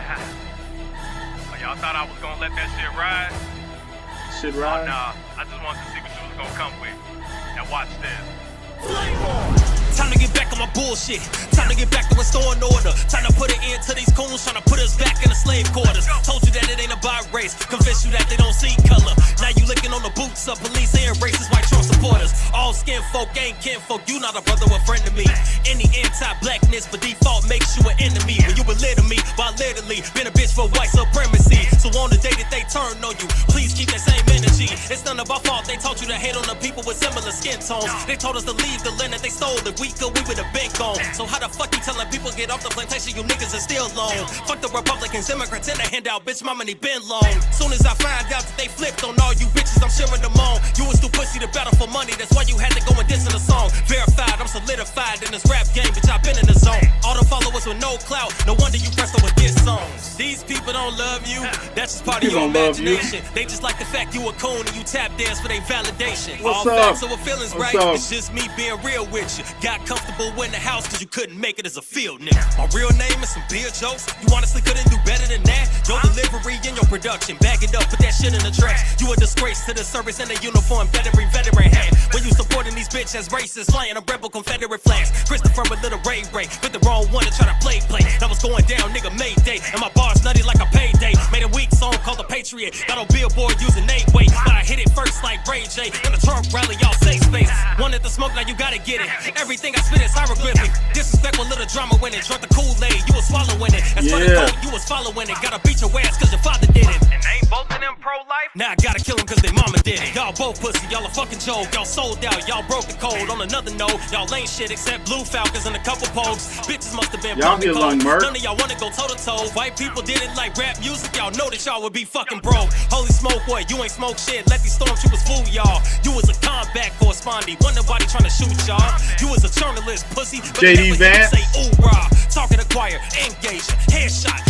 Oh, y'all thought I was gonna let that shit ride? Shit ride? Oh, nah. I just wanted to see what you was gonna come with. Now watch this. Time to get back on my bullshit. Time to get back to restoring order. Time to put an end to these coons trying to put us back in the slave quarters. Told you that it ain't about race. Convinced you that they don't see color. Now you licking on the boots of police and racist white Trump supporters. All skin folk ain't kinfolk. You not a brother or friend to me. Any anti-blackness by default makes you an enemy. When you belittle me by literally been a bitch for white supremacy. So on the day that they turn on you, please keep that same energy. It's none of our fault. They taught you to hate on the people with similar skin tones. They told us to leave the land that they stole. If we could, we would have been gone. So how the fuck you telling people get off the plantation? You niggas are still long. Fuck the Republicans, immigrants, and the handout. Bitch, my money been long. Soon as I find out that they flipped on all you bitches, I'm sharing them on. You was too pussy to battle for money. That's why you had to go and diss in the song. Verified, I'm solidified in this rap game, bitch. I've been in the zone. All the followers with no clout. No wonder you pressed over this song. These people don't love you. That's just part of your imagination. They just like the fact you a coon and you tap dance for their validation. What's all up? facts over feelings, What's right? up? It's just me being real with you. Got comfortable in the house cause you couldn't make it as a field nigga. My real name is some beer jokes. You honestly couldn't do better than that. Your delivery and your production. Back it up, put that shit in the trash. You a disgrace to the service and the uniform veteran hat. When you supporting these bitches as racists, flying a rebel Confederate flags. Christopher with little Ray with the wrong one to try to play. That was going down, nigga, Mayday. And my bars nutty like a payday. Made a weak song called The Patriot. Got on Billboard using 8-way. But I hit it first like Ray J. In the Trump rally, y'all say space. Wanted the smoke, now you gotta get it. Everything I spit is hieroglyphic. Disrespect with little drama when it. Drunk the Kool-Aid, you was swallowing it. As for the code, you was following it. Gotta beat your ass cause your father did it. And ain't both of them pro-life? Now I gotta kill them cause they mama did it. Y'all both pussy, y'all a fucking joke. Y'all sold out, y'all broke the code. On another note, y'all ain't shit except blue falcons and a couple pokes. Bitches must have been y'all get along, Merc. None of y'all wanna go toe-to-toe. White people didn't like rap music, y'all know that y'all would be fucking broke. Holy smoke, what? You ain't smoke shit. Let these stormtroopers fool y'all. You was a combat correspondent. Wasn't nobody trying to shoot y'all. You was a journalist, pussy. JD Vance. Say ooh rah. Talking acquire, engagement, headshot.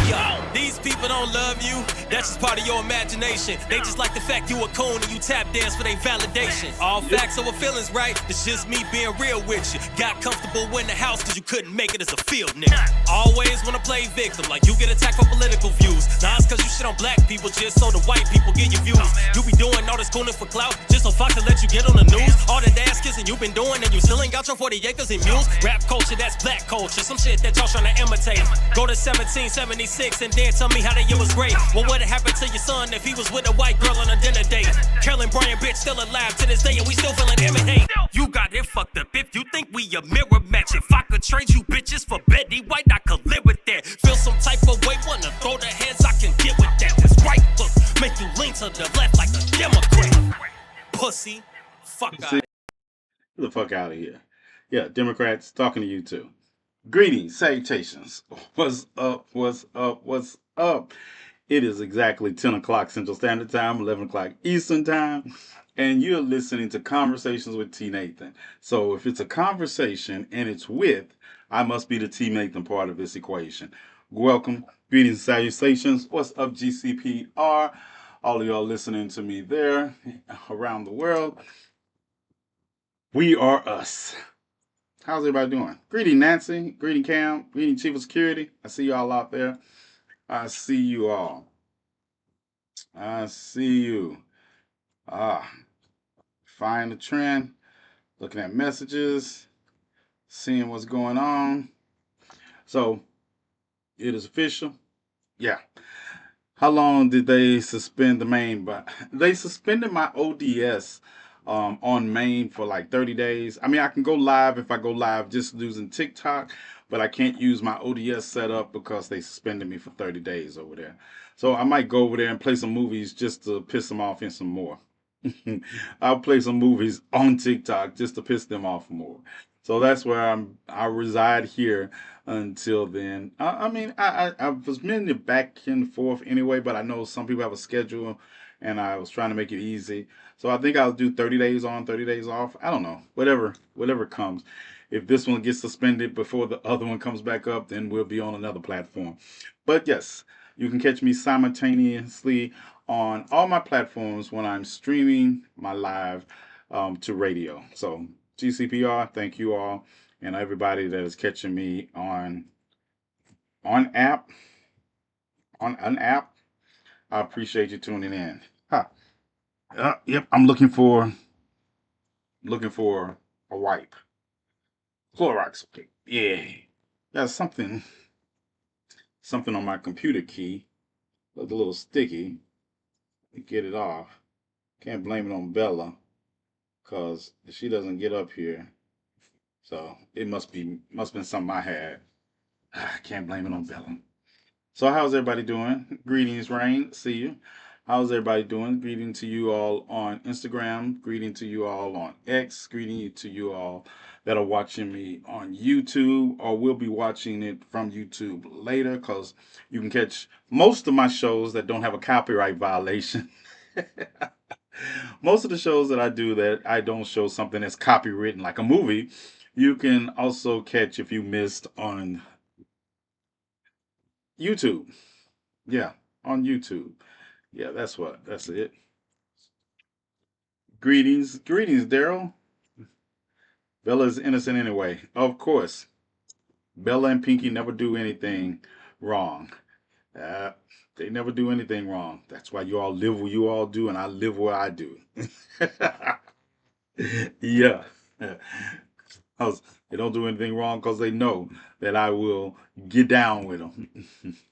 Y'all. These people don't love you. That's just part of your imagination. They just like the fact you a coon and you tap dance for their validation. All facts over feelings, right? It's just me being real with you. Got comfortable in the house cause you couldn't make it as a field nigga. Always wanna play victim like you get attacked for political views. Nah, it's cause you shit on black people just so the white people get your views. You be doing all this cooning for clout just so Fox to let you get on the news. All that ass kissing you been doing and you still ain't got your 40 acres and mules. Rap culture, that's black culture. Some shit that y'all trying to imitate. Go to 1776 and then tell me how that year was great. What would have happened to your son if he was with a white girl on a dinner date? Carolyn Bryant bitch still alive to this day and we still feeling imitate. You got it fucked up if you think we a mirror match. If I could trade you bitches for Betty White, I could live with that. Feel some type of way, wanna throw the hands, I can get with that. This right foot make you lean to the left like a Democrat. Pussy, fuck out. Get the fuck out of here. Yeah, Democrats talking to you too. Greetings, salutations. What's up? What's up? What's up? It is exactly 10 o'clock Central Standard Time, 11 o'clock Eastern Time, and you're listening to Conversations with TNathan. So if it's a conversation and it's with, I must be the TNathan part of this equation. Welcome, greetings, salutations. What's up, GCPR? All of y'all listening to me there around the world. We are us. How's everybody doing? Greeting Nancy, greeting Cam, greeting Chief of Security. I see y'all out there. I see you all. I see you. Find the trend, looking at messages, seeing what's going on. So, it is official. Yeah. How long did they suspend the main? But they suspended my ODS on main for like 30 days. I mean, I can go live if I go live just using TikTok, but I can't use my ODS setup because they suspended me for 30 days over there. So I might go over there and play some movies just to piss them off and some more. I'll play some movies on TikTok just to piss them off more. So that's where I reside here until then. I was meaning back and forth anyway, but I know some people have a schedule and I was trying to make it easy. So I think I'll do 30 days on, 30 days off. I don't know, whatever comes. If this one gets suspended before the other one comes back up, then we'll be on another platform. But yes, you can catch me simultaneously on all my platforms when I'm streaming my live to radio. So GCPR, thank you all, and everybody that is catching me on app. on an app, I appreciate you tuning in. Huh. Yep, I'm looking for a wipe. Clorox. Yeah. There's something on my computer key. Look a little sticky. Get it off. Can't blame it on Bella, cause she doesn't get up here. So it must been something I had. I can't blame it on Bella. So how's everybody doing? Greetings, Rain. See you. How's everybody doing? Greeting to you all on Instagram. Greeting to you all on X. Greeting to you all that are watching me on YouTube or will be watching it from YouTube later, because you can catch most of my shows that don't have a copyright violation. Most of the shows that I do that I don't show something that's copywritten like a movie, you can also catch if you missed on YouTube. Yeah, on YouTube. Yeah, that's it. Greetings, Daryl. Bella is innocent anyway. Of course, Bella and Pinky never do anything wrong. Uh, they never do anything wrong. That's why you all live where you all do, and I live where I do. Yeah. Cause they don't do anything wrong because they know that I will get down with them.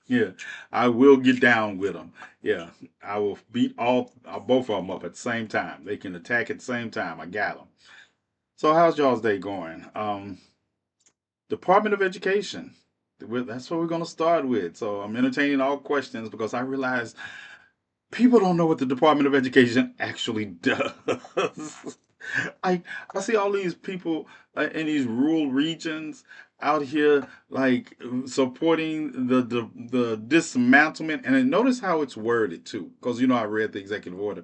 Yeah, I will get down with them. Yeah, I will beat all both of them up at the same time. They can attack at the same time. I got them. So how's y'all's day going? Department of Education. That's what we're gonna start with. So I'm entertaining all questions because I realize people don't know what the Department of Education actually does. I I see all these people in these rural regions out here like supporting the dismantlement, and then notice how it's worded too, because I read the executive order.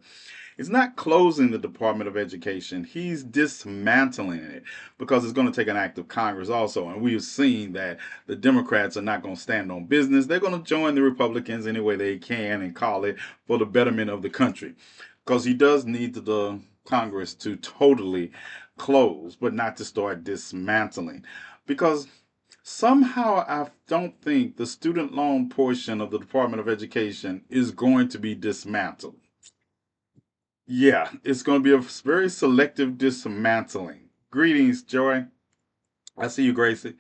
It's not closing the Department of Education. He's dismantling it because it's going to take an act of Congress also. And we've seen that the Democrats are not going to stand on business. They're going to join the Republicans any way they can and call it for the betterment of the country. Because he does need the Congress to totally close, but not to start dismantling. Because somehow I don't think the student loan portion of the Department of Education is going to be dismantled. Yeah, it's going to be a very selective dismantling. Greetings, Joy. I see you, Gracie.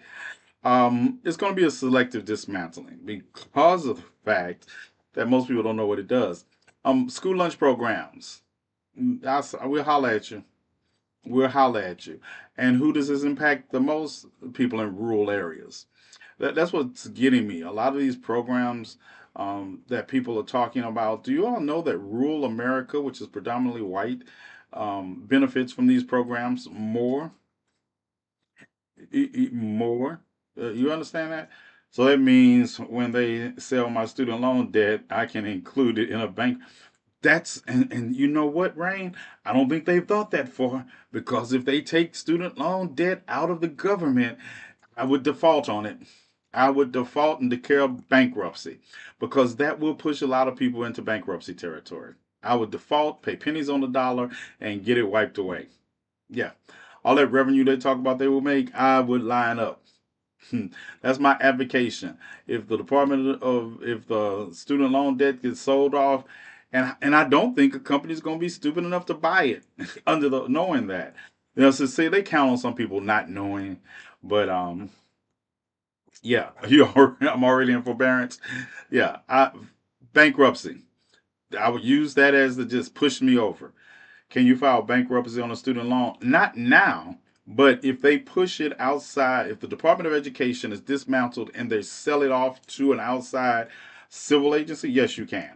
It's going to be a selective dismantling because of the fact that most people don't know what it does. School lunch programs. We'll holler at you. We'll holler at you. And who does this impact the most? People in rural areas. That's what's getting me. A lot of these programs that people are talking about. Do you all know that rural America, which is predominantly white, benefits from these programs more? More. You understand that? So that means when they sell my student loan debt, I can include it in a bank. And you know what, Rain? I don't think they've thought that far, because if they take student loan debt out of the government, I would default on it. I would default and declare bankruptcy, because that will push a lot of people into bankruptcy territory. I would default, pay pennies on the dollar, and get it wiped away. Yeah. All that revenue they talk about they will make, I would line up. That's my advocation. If the student loan debt gets sold off, and I don't think a company's going to be stupid enough to buy it under the knowing that. So say they count on some people not knowing, but yeah, I'm already in forbearance. Yeah, bankruptcy. I would use that as to just push me over. Can you file bankruptcy on a student loan? Not now, but if they push it outside, if the Department of Education is dismantled and they sell it off to an outside civil agency, yes, you can.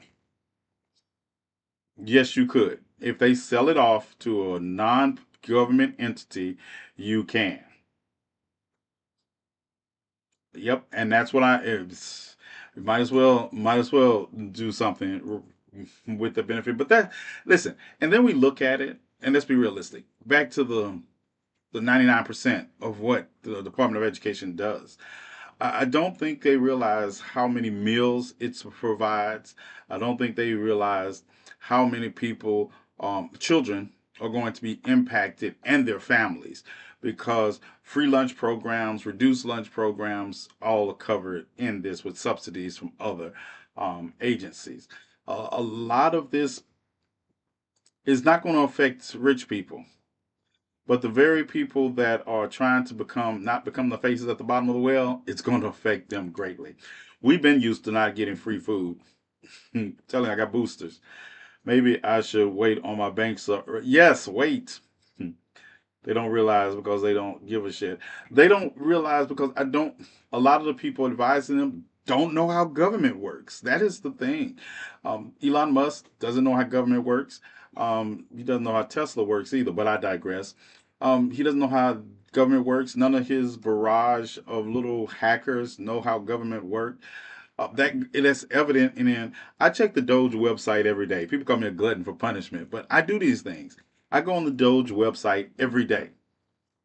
Yes, you could. If they sell it off to a non-government entity, you can. Yep, and that's what might as well do something with the benefit. But listen, and then we look at it, and let's be realistic. Back to the 99% of what the Department of Education does. I don't think they realize how many meals it provides. I don't think they realize how many people, children, are going to be impacted and their families. because free lunch programs, reduced lunch programs, all are covered in this with subsidies from other agencies. A lot of this is not going to affect rich people, but the very people that are trying to not become the faces at the bottom of the well, it's going to affect them greatly. We've been used to not getting free food. Telling you, I got boosters. Maybe I should wait on my bank. Yes, wait. They don't realize because they don't give a shit. They don't realize because I don't. A lot of the people advising them don't know how government works. That is the thing. Elon Musk doesn't know how government works. He doesn't know how Tesla works either. But I digress. He doesn't know how government works. None of his barrage of little hackers know how government works. That's evident. And then I check the Doge website every day. People call me a glutton for punishment, but I do these things. I go on the Doge website every day,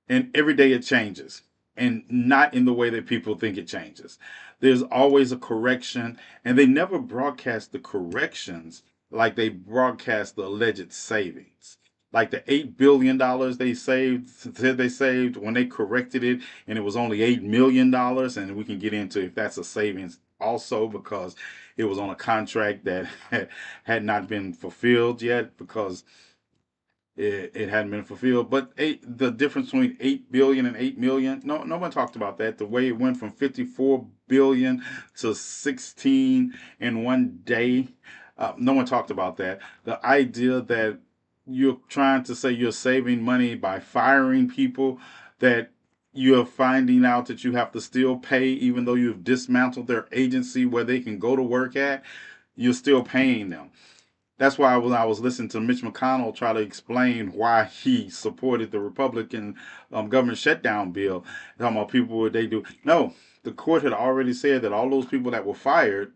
and every day it changes, and not in the way that people think it changes. There's always a correction, and they never broadcast the corrections like they broadcast the alleged savings. Like the $8 billion said they saved when they corrected it, and it was only $8 million, and we can get into if that's a savings also because it was on a contract that had not been fulfilled yet because it hadn't been fulfilled. But the difference between 8 billion and 8 million, no one talked about that. The way it went from 54 billion to 16 in one day, no one talked about that. The idea that you're trying to say you're saving money by firing people that you're finding out that you have to still pay even though you've dismantled their agency where they can go to work at, you're still paying them. That's why when I was listening to Mitch McConnell try to explain why he supported the Republican government shutdown bill, talking about people what they do. No, the court had already said that all those people that were fired,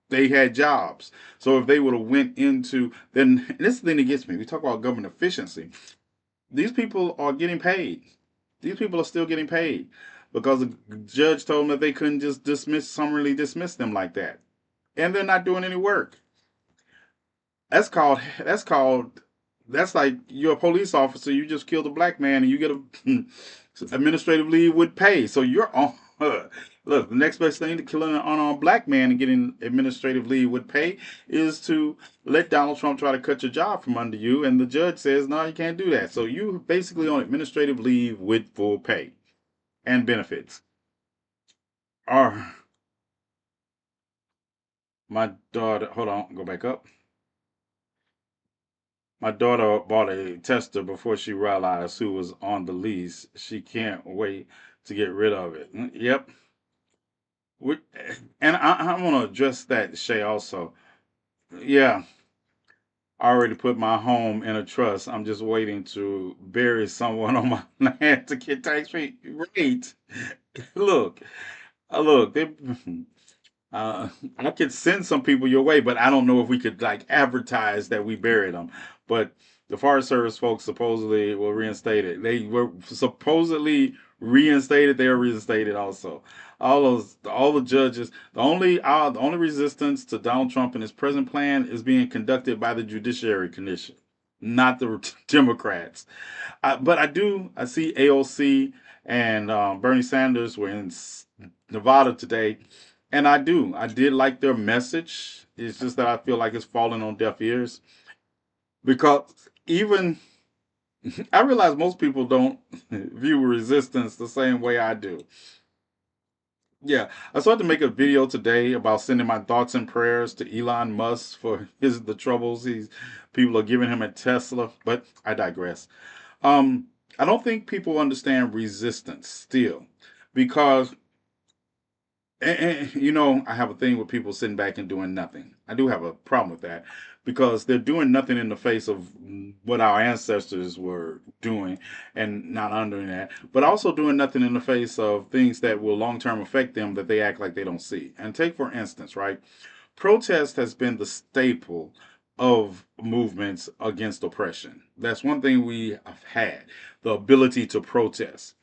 they had jobs. So if they would have went into, then and this is the thing that gets me. We talk about government efficiency. These people are getting paid. These people are still getting paid because the judge told them that they couldn't just summarily dismiss them like that, and they're not doing any work. That's like you're a police officer. You just killed a black man and you get a administrative leave with pay. So you're on. Look, the next best thing to killing an unarmed black man and getting administrative leave with pay is to let Donald Trump try to cut your job from under you, and the judge says no, you can't do that. So you basically on administrative leave with full pay and benefits. Or my daughter, hold on, go back up. My daughter bought a tester before she realized who was on the lease. She can't wait to get rid of it. Yep. We, and I want to address that, Shay, also. Yeah, I already put my home in a trust. I'm just waiting to bury someone on my land to get tax free. Right. Look, look, they, I could send some people your way, but I don't know if we could like advertise that we buried them. But the Forest Service folks supposedly will reinstate it. They were supposedly reinstated. They are reinstated also. All the judges. The only resistance to Donald Trump and his present plan is being conducted by the Judiciary Commission, not the Democrats. But I see AOC and Bernie Sanders were in Nevada today, and I did like their message. It's just that I feel like it's falling on deaf ears because even I realize most people don't view resistance the same way I do. Yeah, I started to make a video today about sending my thoughts and prayers to Elon Musk for the troubles people are giving him at Tesla, but I digress. I don't think people understand resistance still because I have a thing with people sitting back and doing nothing. I do have a problem with that because they're doing nothing in the face of what our ancestors were doing and not undoing that, but also doing nothing in the face of things that will long term affect them that they act like they don't see. And take, for instance, right? Protest has been the staple of movements against oppression. That's one thing we have had, the ability to protest.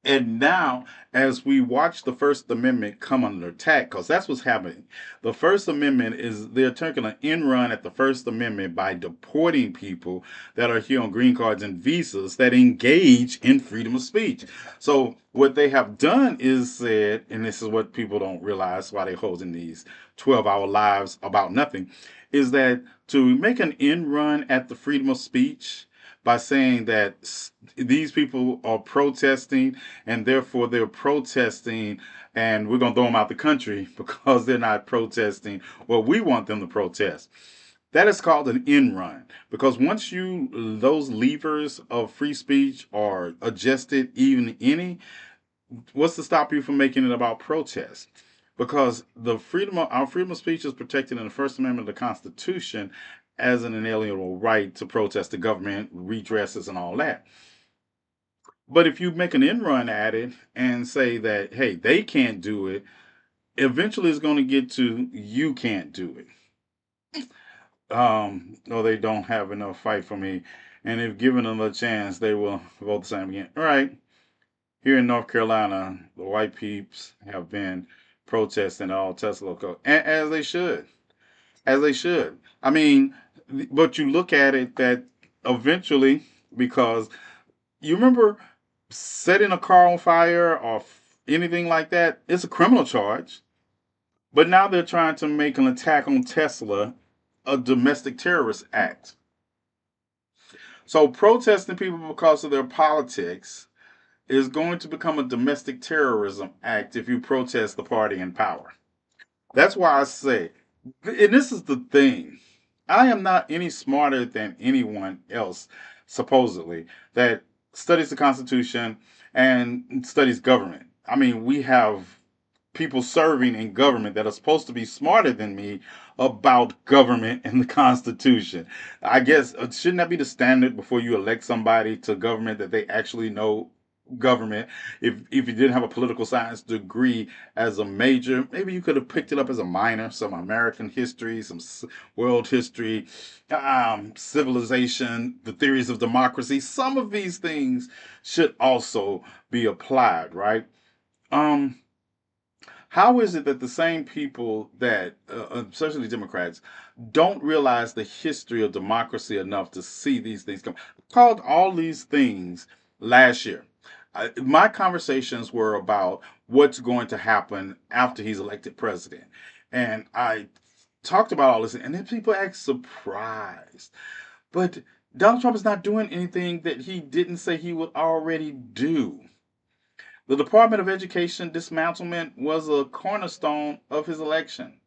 And now, as we watch the First Amendment come under attack, because that's what's happening. The First Amendment is they're taking an end run at the First Amendment by deporting people that are here on green cards and visas that engage in freedom of speech. So, what they have done is said, and this is what people don't realize why they're holding these 12-hour lives about nothing, is that to make an end run at the freedom of speech by saying that these people are protesting and therefore they're protesting and we're going to throw them out the country because they're not protesting what we want them to protest. That is called an end run because once those levers of free speech are adjusted even any, what's to stop you from making it about protest? Because our freedom of speech is protected in the First Amendment of the Constitution as an inalienable right to protest the government, redresses, and all that. But if you make an end run at it and say that, hey, they can't do it, eventually it's going to get to you can't do it. Or they don't have enough fight for me. And if given them a chance, they will vote the same again. All right. Here in North Carolina, the white peeps have been protesting all Tesla code, as they should. As they should. I mean, but you look at it that eventually, because you remember setting a car on fire or anything like that, it's a criminal charge. But now they're trying to make an attack on Tesla a domestic terrorist act. So protesting people because of their politics is going to become a domestic terrorism act if you protest the party in power. That's why I say, and this is the thing, I am not any smarter than anyone else, supposedly, that studies the Constitution and studies government. I mean, we have people serving in government that are supposed to be smarter than me about government and the Constitution. I guess shouldn't that be the standard before you elect somebody to government that they actually know government? If you didn't have a political science degree as a major, maybe you could have picked it up as a minor, some American history, some world history, civilization, the theories of democracy. Some of these things should also be applied, right? Um, how is it that the same people that, especially Democrats, don't realize the history of democracy enough to see these things come? I called all these things last year. My conversations were about what's going to happen after he's elected president. And I talked about all this, and then people act surprised. But Donald Trump is not doing anything that he didn't say he would already do. The Department of Education dismantlement was a cornerstone of his election.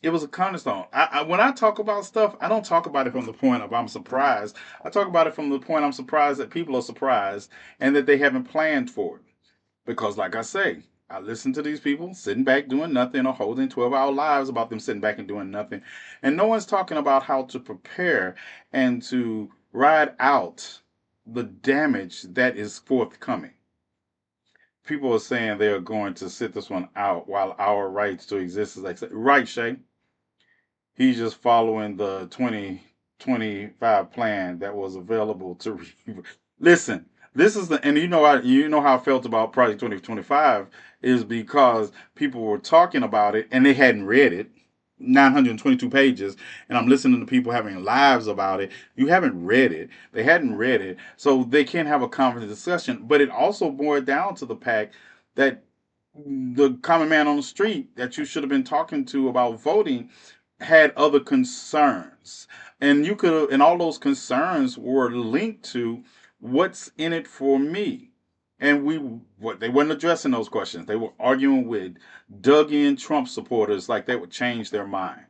It was a cornerstone. When I talk about stuff, I don't talk about it from the point of I'm surprised. I talk about it from the point I'm surprised that people are surprised and that they haven't planned for it. Because, like I say, I listen to these people sitting back doing nothing or holding 12-hour lives about them sitting back and doing nothing. And no one's talking about how to prepare and to ride out the damage that is forthcoming. People are saying they are going to sit this one out while our rights to exist is like right, Shay. He's just following the 2025 plan that was available to listen. This is the and you know how I felt about Project 2025 is because people were talking about it and they hadn't read it. 922 pages, and I'm listening to people having lives about it. You haven't read it. They hadn't read it, so they can't have a confident discussion. But it also boiled down to the fact that the common man on the street that you should have been talking to about voting had other concerns. And and all those concerns were linked to what's in it for me. And they weren't addressing those questions. They were arguing with dug in Trump supporters like they would change their mind.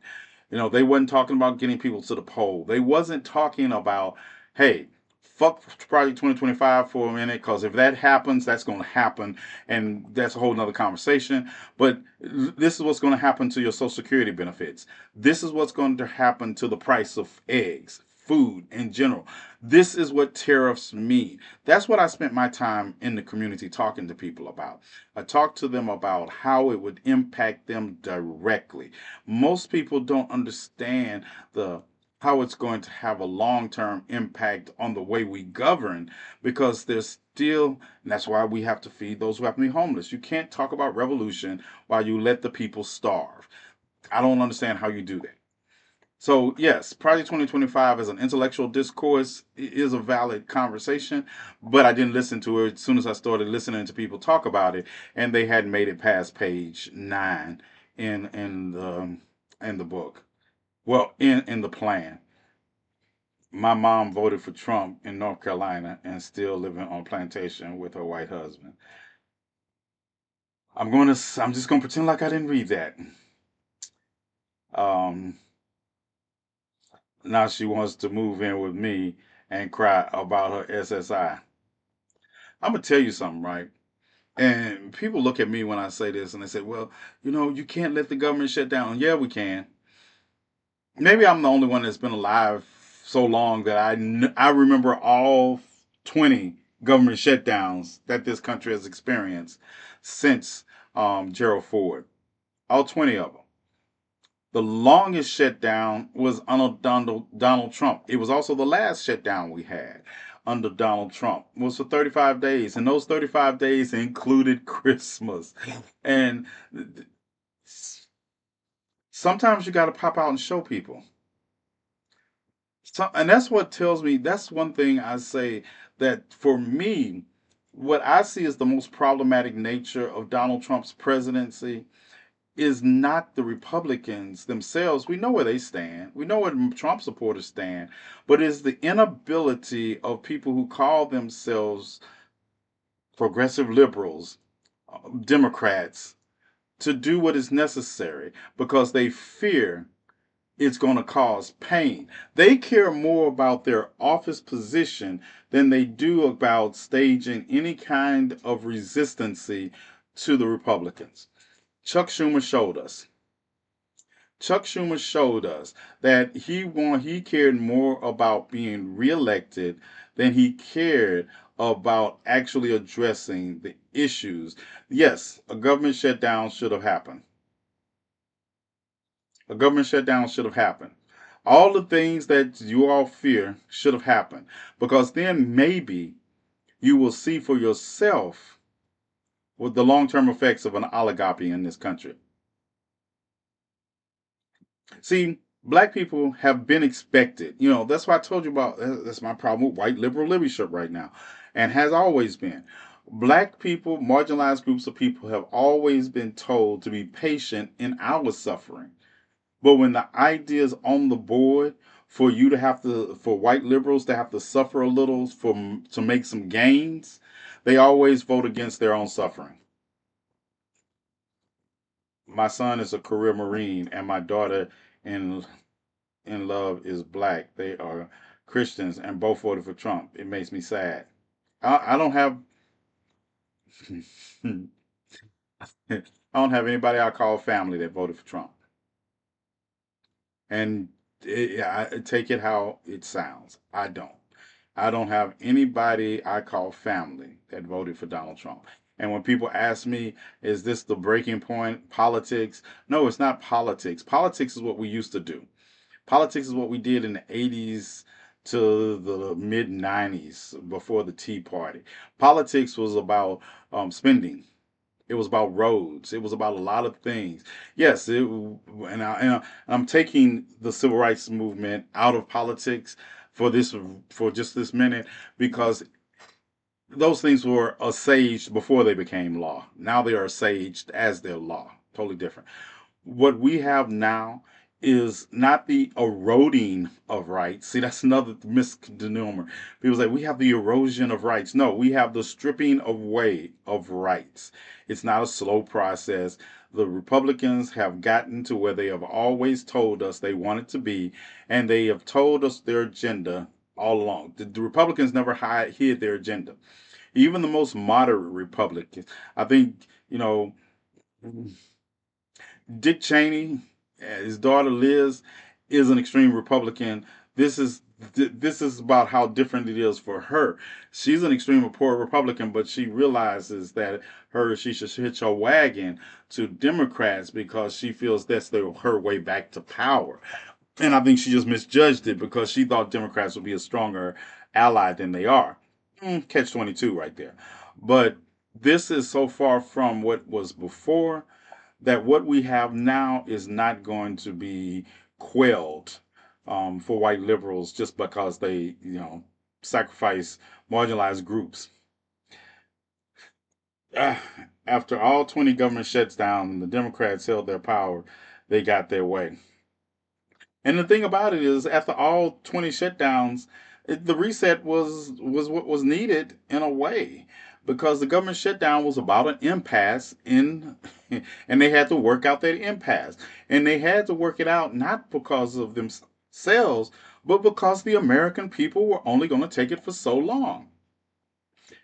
They wasn't talking about getting people to the poll. They wasn't talking about, hey, fuck Project 2025 for a minute, because if that happens, that's going to happen, and that's a whole nother conversation. But this is what's going to happen to your Social Security benefits. This is what's going to happen to the price of eggs, food in general. This is what tariffs mean. That's what I spent my time in the community talking to people about. I talked to them about how it would impact them directly. Most people don't understand the how it's going to have a long-term impact on the way we govern, because there's still, and that's why we have to feed those who have to be homeless. You can't talk about revolution while you let the people starve. I don't understand how you do that. So yes, Project 2025 as an intellectual discourse is a valid conversation, but I didn't listen to it as soon as I started listening to people talk about it, and they hadn't made it past page 9 in the book. Well, in the plan. My mom voted for Trump in North Carolina and still living on plantation with her white husband. I'm just gonna pretend like I didn't read that. Um, Now she wants to move in with me and cry about her SSI. I'm gonna tell you something, right? And people look at me when I say this and they say, "Well, you can't let the government shut down." Yeah, we can. Maybe I'm the only one that's been alive so long that I remember all 20 government shutdowns that this country has experienced since Gerald Ford. All 20 of them. The longest shutdown was under Donald Trump. It was also the last shutdown we had under Donald Trump. It was for 35 days, and those 35 days included Christmas. And sometimes you got to pop out and show people. And that's what tells me, that's one thing I say, that for me, what I see as the most problematic nature of Donald Trump's presidency is not the Republicans themselves. We know where they stand. We know where Trump supporters stand. But it's the inability of people who call themselves progressive liberals, Democrats, to do what is necessary because they fear it's going to cause pain. They care more about their office position than they do about staging any kind of resistancy to the Republicans. Chuck Schumer showed us. Chuck Schumer showed us that he cared more about being reelected than he cared about actually addressing the issues. Yes, a government shutdown should have happened. A government shutdown should have happened. All the things that you all fear should have happened, because then maybe you will see for yourself what the long-term effects of an oligarchy in this country. See, black people have been expected. That's why I told you about that's my problem with white liberal leadership right now, and has always been. Black people, marginalized groups of people, have always been told to be patient in our suffering. But when the idea is on the board for you to have to, for white liberals to have to suffer a little to make some gains, they always vote against their own suffering. My son is a career Marine, and my daughter in in love is black. They are Christians and both voted for Trump. It makes me sad. I don't have I don't have anybody I call family that voted for Trump. And I take it how it sounds. I don't. I don't have anybody I call family that voted for Donald Trump. And when people ask me, is this the breaking point? Politics? No, it's not politics. Politics is what we used to do. Politics is what we did in the 80s to the mid 90s before the Tea Party. Politics was about spending. It was about roads. It was about a lot of things. Yes, I'm taking the civil rights movement out of politics for just this minute, because those things were assuaged before they became law. Now they are assuaged as their law. Totally different. What we have now is not the eroding of rights. See, that's another misnomer. People say we have the erosion of rights. No, we have the stripping away of rights. It's not a slow process. The Republicans have gotten to where they have always told us they want it to be, and they have told us their agenda all along. The Republicans never hid their agenda. Even the most moderate Republicans, I think, Dick Cheney, his daughter Liz, is an extreme Republican. This is about how different it is for her. She's an extreme poor Republican, but she realizes that she should hitch her wagon to Democrats because she feels that's her way back to power. And I think she just misjudged it because she thought Democrats would be a stronger ally than they are. Catch 22 right there. But this is so far from what was before that what we have now is not going to be quelled for white liberals just because they, sacrifice marginalized groups. Ah, After all 20 government shuts down and the Democrats held their power, they got their way. And the thing about it is, after all 20 shutdowns, the reset was what was needed in a way, because the government shutdown was about an impasse and they had to work out that impasse, and they had to work it out not because of themselves, but because the American people were only going to take it for so long,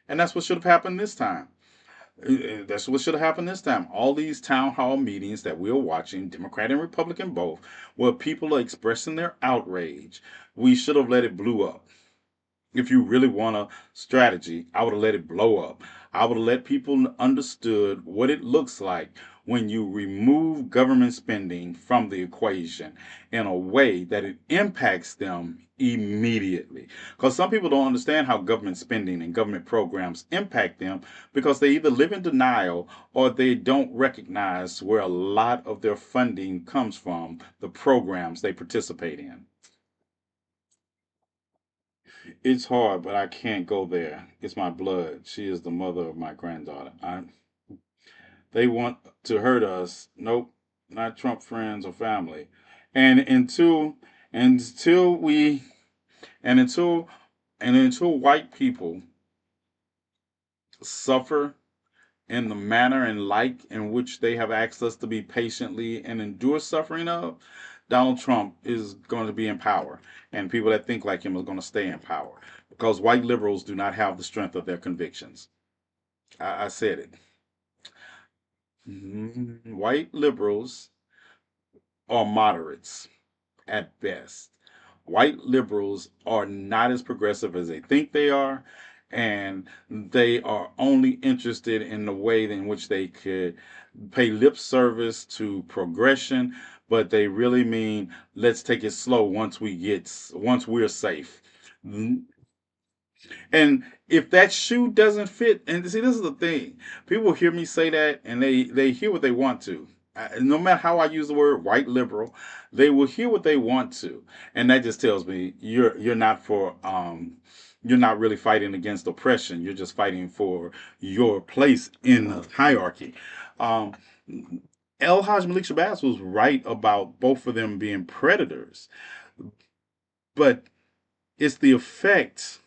and that's what should have happened this time. That's what should have happened this time. All these town hall meetings that we're watching, Democrat and Republican both, where people are expressing their outrage, we should have let it blow up. If you really want a strategy, I would have let it blow up. I would have let people understood what it looks like when you remove government spending from the equation in a way that it impacts them immediately. Because some people don't understand how government spending and government programs impact them because they either live in denial or they don't recognize where a lot of their funding comes from, the programs they participate in. It's hard, but I can't go there. It's my blood. She is the mother of my granddaughter. They want to hurt us. Nope, not Trump friends or family. And until we and until white people suffer in the manner and like in which they have asked us to be patiently and endure suffering of, Donald Trump is going to be in power. And people that think like him are going to stay in power. Because white liberals do not have the strength of their convictions. I said it. White liberals are moderates at best. White liberals are not as progressive as they think they are, and they are only interested in the way in which they could pay lip service to progression, but they really mean let's take it slow once we're safe. And if that shoe doesn't fit, and see, this is the thing, people hear me say that, and they hear what they want to. No matter how I use the word white liberal, they will hear what they want to, and that just tells me you're not really fighting against oppression. You're just fighting for your place in the hierarchy. Um, El Haj Malik Shabazz was right about both of them being predators, but it's the effect.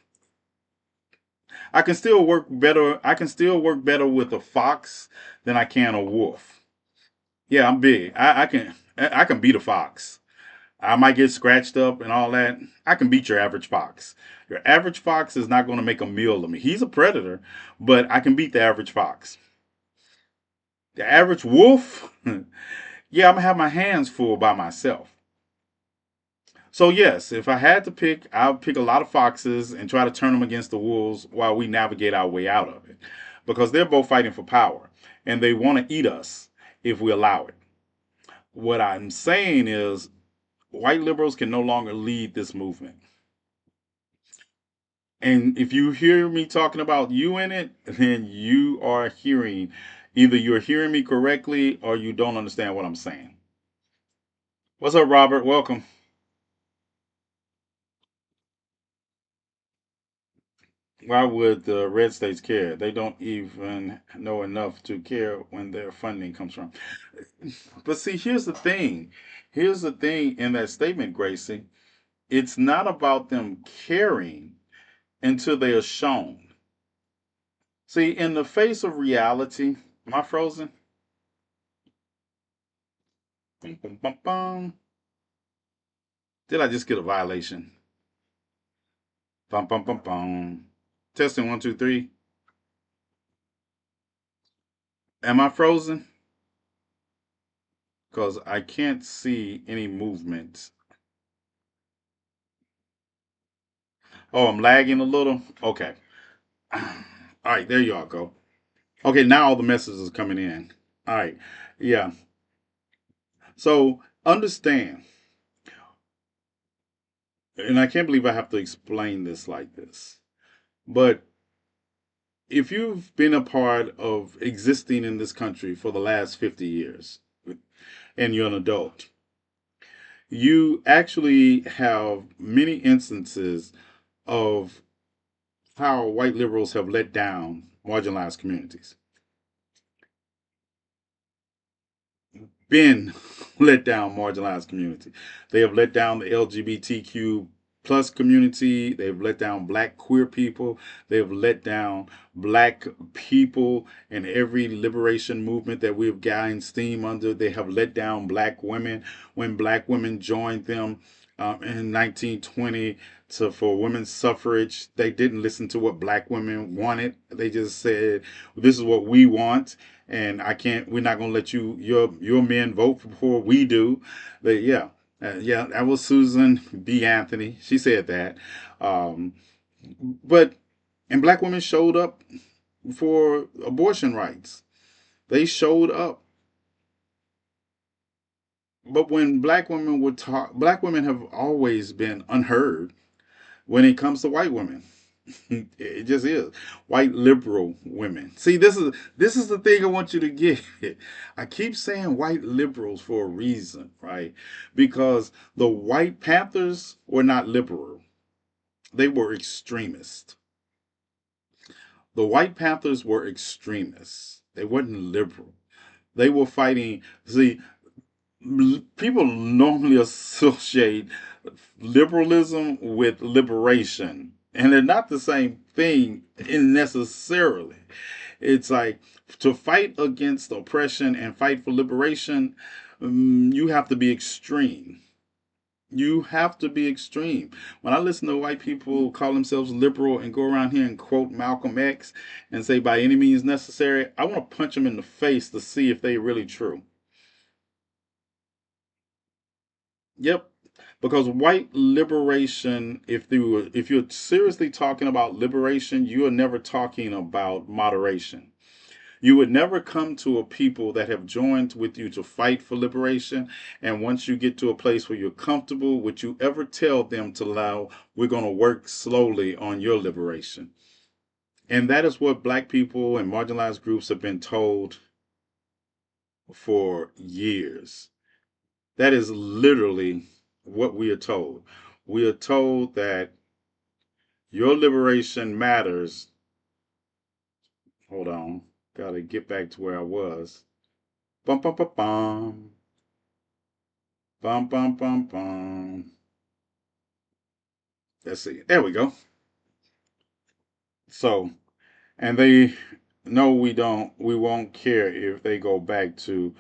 I can still work better with a fox than I can a wolf. Yeah, I'm big. I can beat a fox. I might get scratched up and all that. I can beat your average fox. Your average fox is not going to make a meal of me. He's a predator, but I can beat the average fox. The average wolf, yeah, I'm gonna have my hands full by myself. So yes, if I had to pick, I'll pick a lot of foxes and try to turn them against the wolves while we navigate our way out of it, because they're both fighting for power and they want to eat us if we allow it. What I'm saying is, white liberals can no longer lead this movement. And if you hear me talking about you in it, then you are hearing, either you're hearing me correctly or you don't understand what I'm saying. What's up, Robert? Welcome. Why would the red states care? They don't even know enough to care when their funding comes from. But see, here's the thing. Here's the thing in that statement, Gracie. It's not about them caring until they are shown. See, in the face of reality, am I frozen? Bum, bum, bum, bum. Did I just get a violation? Bum, bum, bum, bum. Testing one, two, three. Am I frozen? Because I can't see any movement. Oh, I'm lagging a little. Okay. All right, there y'all go. Okay, now all the messages are coming in. All right. Yeah. So understand and I can't believe I have to explain this like this, but if you've been a part of existing in this country for the last 50 years and you're an adult, you actually have many instances of how white liberals have let down marginalized communities. Been let down marginalized community. They have let down the LGBTQ plus community. They've let down black queer people. They've let down black people in every liberation movement that we've gained steam under. They have let down black women when black women joined them in 1920 for women's suffrage. They didn't listen to what black women wanted. They just said, "This is what we want." And I can't. We're not gonna let your men vote before we do. But yeah, yeah, that was Susan B. Anthony. She said that. Um, but and black women showed up for abortion rights. They showed up. But when black women would talk, black women have always been unheard when it comes to white women. It just is. White liberal women. See, this is the thing I want you to get. I keep saying white liberals for a reason, right? Because the White Panthers were not liberal. They were extremist. The White Panthers were extremists. They weren't liberal. They were fighting. See, people normally associate liberalism with liberation, and they're not the same thing in necessarily. It's like to fight against oppression and fight for liberation, you have to be extreme. You have to be extreme. When I listen to white people call themselves liberal and go around here and quote Malcolm X and say by any means necessary, I want to punch them in the face to see if they're really true. Yep. Because white liberation, if you're seriously talking about liberation, you are never talking about moderation. You would never come to a people that have joined with you to fight for liberation. And once you get to a place where you're comfortable, would you ever tell them to allow, we're going to work slowly on your liberation? And that is what black people and marginalized groups have been told for years. That is literally what we are told. We are told that your liberation matters. Hold on. Got to get back to where I was. Bum, bum, bum, bum. Bum, bum, bum, bum. Let's see. There we go. So, and they know we won't care if they go back to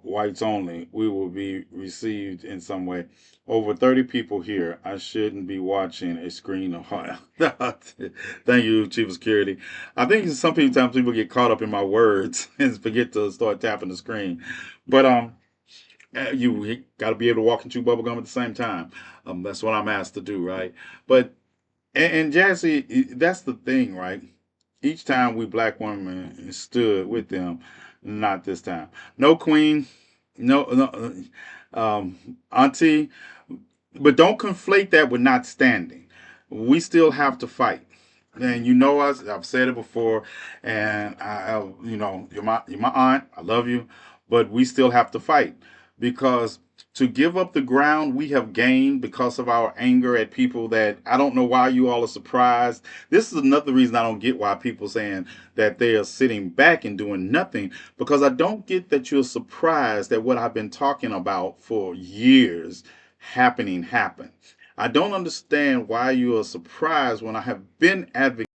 whites only. We will be received in some way. Over 30 people here. I shouldn't be watching a screen of Thank you, Chief of Security. I think sometimes people get caught up in my words and forget to start tapping the screen. But you got to be able to walk and chew bubble gum at the same time. That's what I'm asked to do, right? But and Jazzy, that's the thing, right? Each time we black women stood with them, not this time. No queen, no, auntie, but don't conflate that with not standing. We still have to fight. And you know us. I've said it before, and you're my aunt. I love you, but we still have to fight because to give up the ground we have gained because of our anger at people that I don't know why you all are surprised. This is another reason I don't get why people saying that they are sitting back and doing nothing, because I don't get that you're surprised that what I've been talking about for years happened. I don't understand why you are surprised when I have been advocating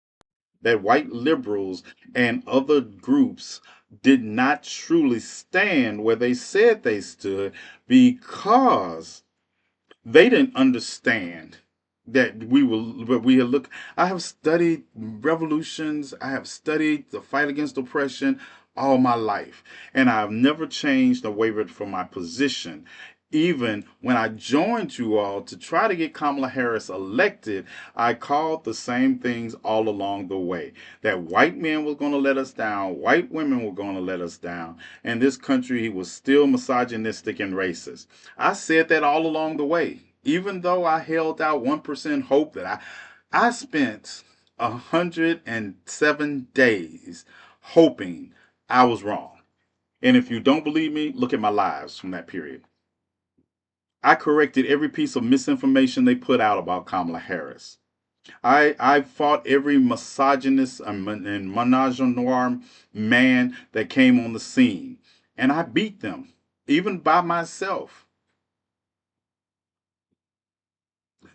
that white liberals and other groups did not truly stand where they said they stood because they didn't understand that we had look. I have studied revolutions. I have studied the fight against oppression all my life, and I've never changed or wavered from my position. Even when I joined you all to try to get Kamala Harris elected, I called the same things all along the way. That white men were going to let us down, white women were going to let us down, and this country was still misogynistic and racist. I said that all along the way. Even though I held out 1% hope that I spent 107 days hoping I was wrong. And if you don't believe me, look at my lives from that period. I corrected every piece of misinformation they put out about Kamala Harris. I fought every misogynist and menage-a-noir man that came on the scene. And I beat them, even by myself.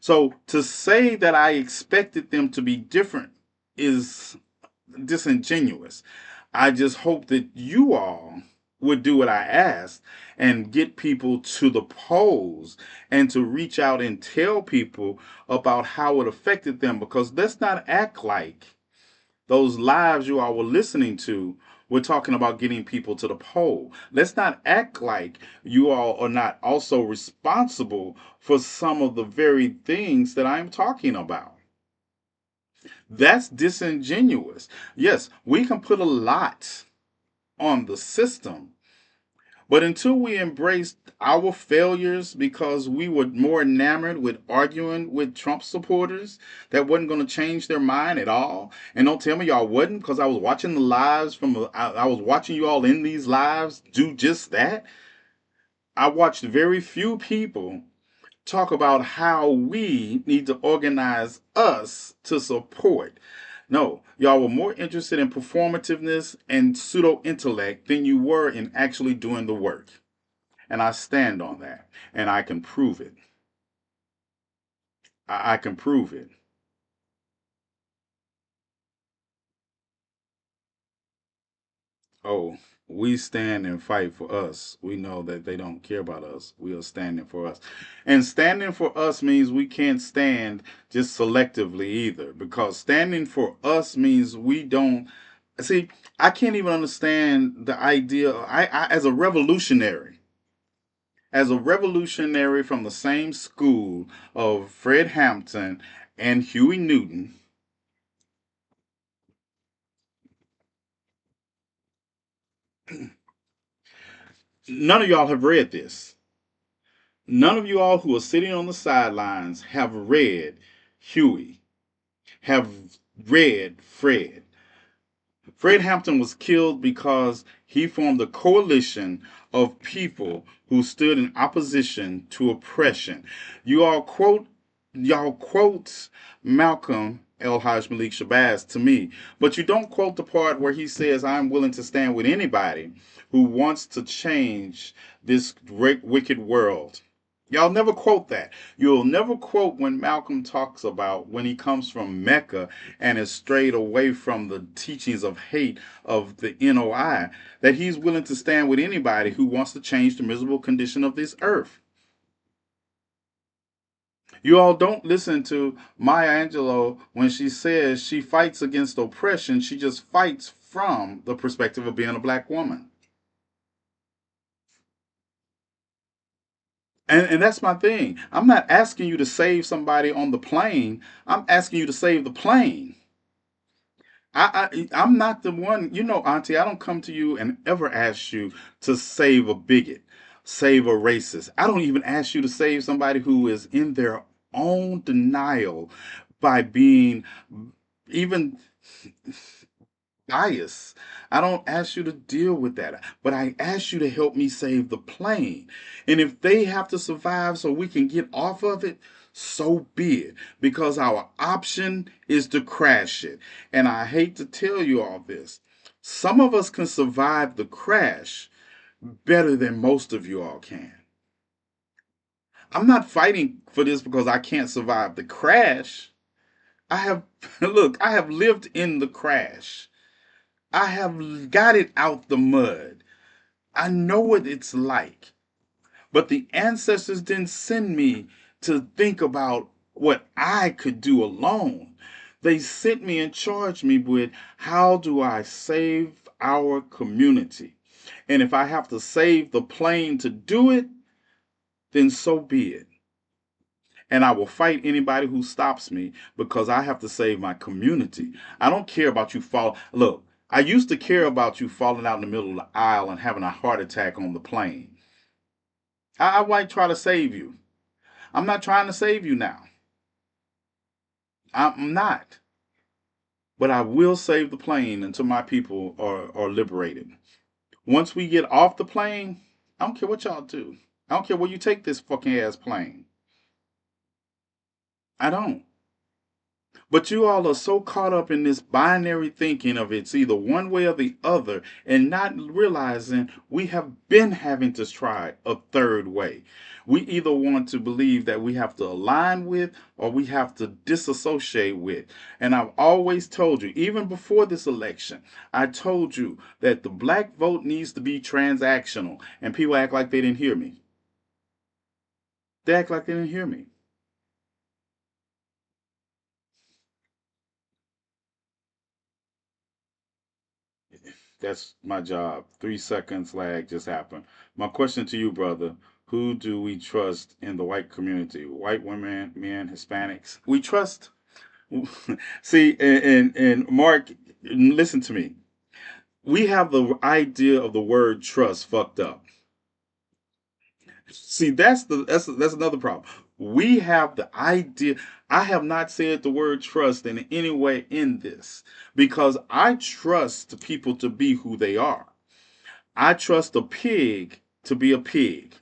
So to say that I expected them to be different is disingenuous. I just hope that you all would do what I asked and get people to the polls and to reach out and tell people about how it affected them, because let's not act like those lives you all were listening to we're talking about getting people to the poll. Let's not act like you all are not also responsible for some of the very things that I'm talking about. That's disingenuous. Yes, we can put a lot on the system, but until we embraced our failures because we were more enamored with arguing with Trump supporters that wasn't going to change their mind at all, and don't tell me y'all wasn't, because I was watching the lives I was watching you all in these lives do just that. I watched very few people talk about how we need to organize us to support. No, y'all were more interested in performativeness and pseudo intellect than you were in actually doing the work. And I stand on that. And I can prove it. I can prove it. Oh, we stand and fight for us. We know that they don't care about us. We are standing for us. And standing for us means we can't stand just selectively either, because standing for us means we don't see. I can't even understand the idea. I as a revolutionary from the same school of Fred Hampton and Huey Newton, none of y'all have read this. None of you all who are sitting on the sidelines have read Huey, have read Fred. Fred Hampton was killed because he formed a coalition of people who stood in opposition to oppression. You all quote y'all quote Malcolm El Haj Malik Shabazz to me, but you don't quote the part where he says, "I'm willing to stand with anybody who wants to change this great wicked world." Y'all never quote that. You'll never quote when Malcolm talks about when he comes from Mecca and is strayed away from the teachings of hate of the NOI, that he's willing to stand with anybody who wants to change the miserable condition of this earth. You all don't listen to Maya Angelou when she says she fights against oppression. She just fights from the perspective of being a black woman. And that's my thing. I'm not asking you to save somebody on the plane. I'm asking you to save the plane. I'm not the one, Auntie. I don't come to you and ever ask you to save a bigot, save a racist. I don't even ask you to save somebody who is in their own denial by being even biased. I don't ask you to deal with that, but I ask you to help me save the plane. And if they have to survive so we can get off of it, so be it, because our option is to crash it. And I hate to tell you all this. Some of us can survive the crash better than most of you all can. I'm not fighting for this because I can't survive the crash. I have, look, I have lived in the crash. I have got it out the mud. I know what it's like. But the ancestors didn't send me to think about what I could do alone. They sent me and charged me with, how do I save our community? And if I have to save the plane to do it, then so be it. And I will fight anybody who stops me because I have to save my community. I don't care about you fall. Look, I used to care about you falling out in the middle of the aisle and having a heart attack on the plane. I might try to save you. I'm not trying to save you now. I'm not. But I will save the plane until my people are liberated. Once we get off the plane, I don't care what y'all do. I don't care where you take this fucking ass plane. I don't. But you all are so caught up in this binary thinking of it's either one way or the other, and not realizing we have been having to try a third way. We either want to believe that we have to align with or we have to disassociate with. And I've always told you, even before this election, I told you that the black vote needs to be transactional. And people act like they didn't hear me. They act like they didn't hear me. That's my job. 3 seconds lag just happened. My question to you, brother: who do we trust in the white community? White women, men, Hispanics. We trust. See, and Mark, listen to me. We have the idea of the word trust fucked up. See, that's another problem. We have the idea. I have not said the word trust in any way in this because I trust people to be who they are. I trust a pig to be a pig.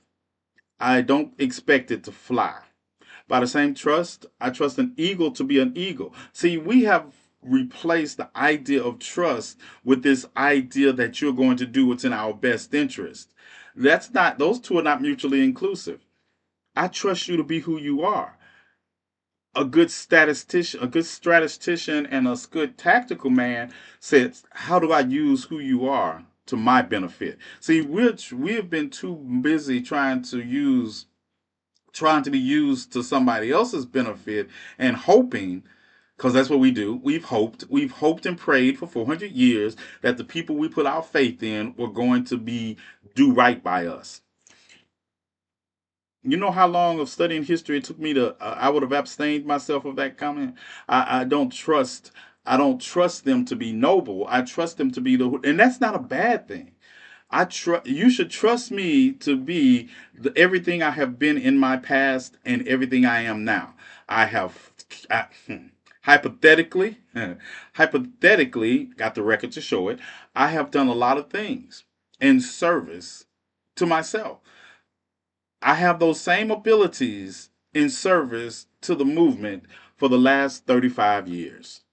I don't expect it to fly. By the same trust, I trust an eagle to be an eagle. See, we have replaced the idea of trust with this idea that you're going to do what's in our best interest. That's not, those two are not mutually inclusive. I trust you to be who you are. A good statistician and a good tactical man says, how do I use who you are to my benefit? See, we have been too busy trying to be used to somebody else's benefit and hoping, because that's what we do. We've hoped and prayed for 400 years that the people we put our faith in were going to be do right by us. You know how long of studying history it took me to I would have abstained myself of that comment. I don't trust them to be noble. I trust them to be and that's not a bad thing. You should trust me to be everything I have been in my past and everything I am now. I have I, hypothetically hypothetically got the record to show it. I have done a lot of things in service to myself. I have those same abilities in service to the movement for the last 35 years.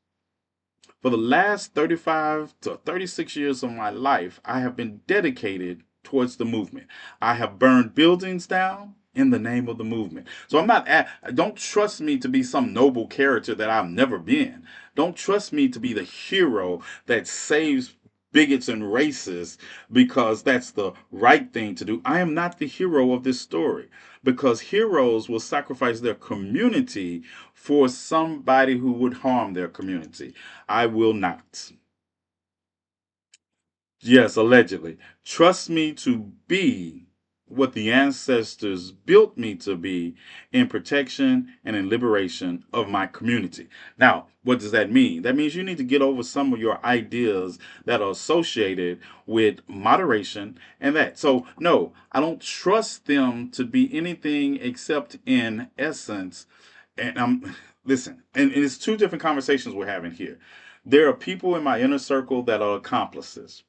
For the last 35 to 36 years of my life, I have been dedicated towards the movement. I have burned buildings down in the name of the movement. So don't trust me to be some noble character that I've never been. Don't trust me to be the hero that saves bigots and racists because that's the right thing to do. I am not the hero of this story because heroes will sacrifice their community for somebody who would harm their community. I will not. Yes, allegedly. Trust me to be what the ancestors built me to be in protection and in liberation of my community. Now, what does that mean? That means you need to get over some of your ideas that are associated with moderation and that. So, no, I don't trust them to be anything except in essence. And I'm listen, and it's two different conversations we're having here. There are people in my inner circle that are accomplices.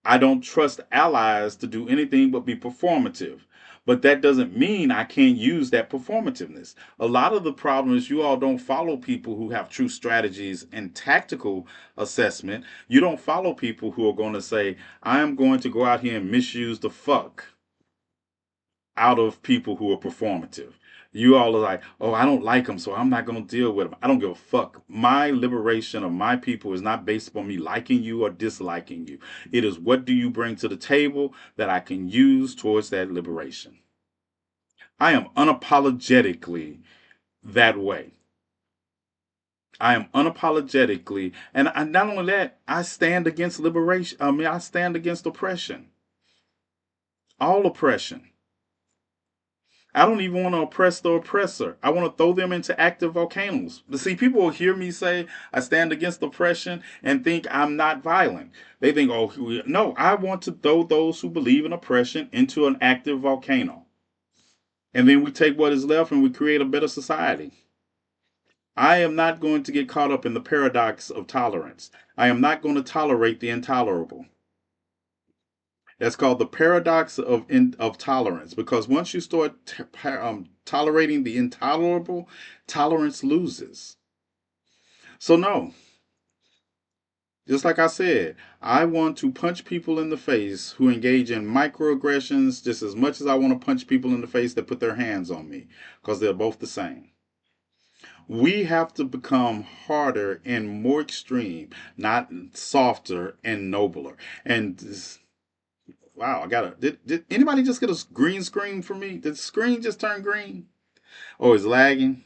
I don't trust allies to do anything but be performative. But that doesn't mean I can't use that performativeness. A lot of the problem is you all don't follow people who have true strategies and tactical assessment. You don't follow people who are going to say, I am going to go out here and misuse the fuck out of people who are performative. You all are like, oh, I don't like them, so I'm not going to deal with them. I don't give a fuck. My liberation of my people is not based upon me liking you or disliking you. It is what do you bring to the table that I can use towards that liberation. I am unapologetically that way. I am unapologetically, and not only that, I stand against liberation. I stand against oppression, all oppression. I don't even want to oppress the oppressor. I want to throw them into active volcanoes. But see, people will hear me say I stand against oppression and think I'm not violent. They think, oh, no, I want to throw those who believe in oppression into an active volcano. And then we take what is left and we create a better society. I am not going to get caught up in the paradox of tolerance. I am not going to tolerate the intolerable. That's called the paradox of tolerance, because once you start tolerating the intolerable, tolerance loses. So no, just like I said, I want to punch people in the face who engage in microaggressions just as much as I want to punch people in the face that put their hands on me, because they're both the same. We have to become harder and more extreme, not softer and nobler. And wow, I got a. Did anybody just get a green screen for me? Did the screen just turn green? Oh, it's lagging.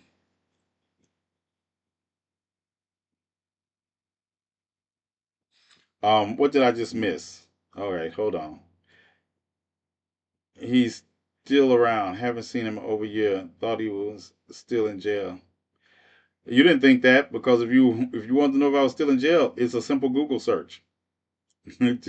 What did I just miss? All right, hold on. He's still around. Haven't seen him over a year. Thought he was still in jail. You didn't think that, because if you want to know if I was still in jail, it's a simple Google search. It's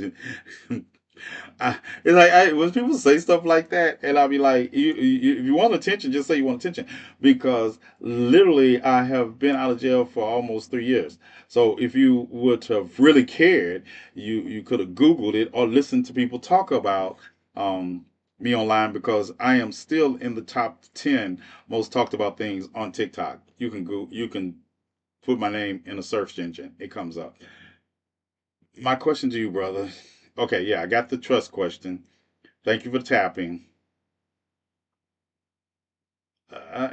like when people say stuff like that, and I'll be like, if you want attention, just say you want attention, because literally I have been out of jail for almost 3 years. So if you would have really cared, you could have Googled it or listened to people talk about um, me online, because I am still in the top 10 most talked about things on TikTok. You can put my name in a search engine, it comes up. My question to you, brother. Okay, yeah, I got the trust question. Thank you for tapping. Uh,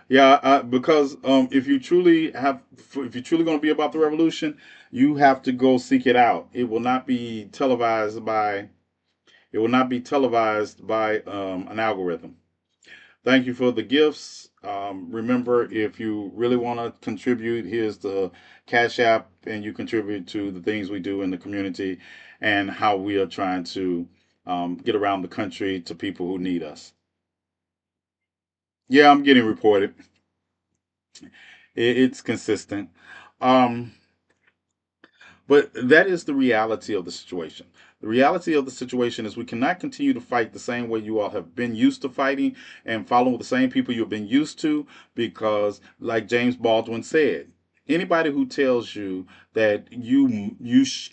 yeah, because if you're truly going to be about the revolution, you have to go seek it out. It will not be televised by an algorithm. Thank you for the gifts. Remember, if you really want to contribute, here's the Cash App, and you contribute to the things we do in the community and how we are trying to get around the country to people who need us. Yeah, I'm getting reported. It's consistent. Um, but that is the reality of the situation. The reality of the situation is we cannot continue to fight the same way you all have been used to fighting and following the same people you've been used to, because, like James Baldwin said, anybody who tells you that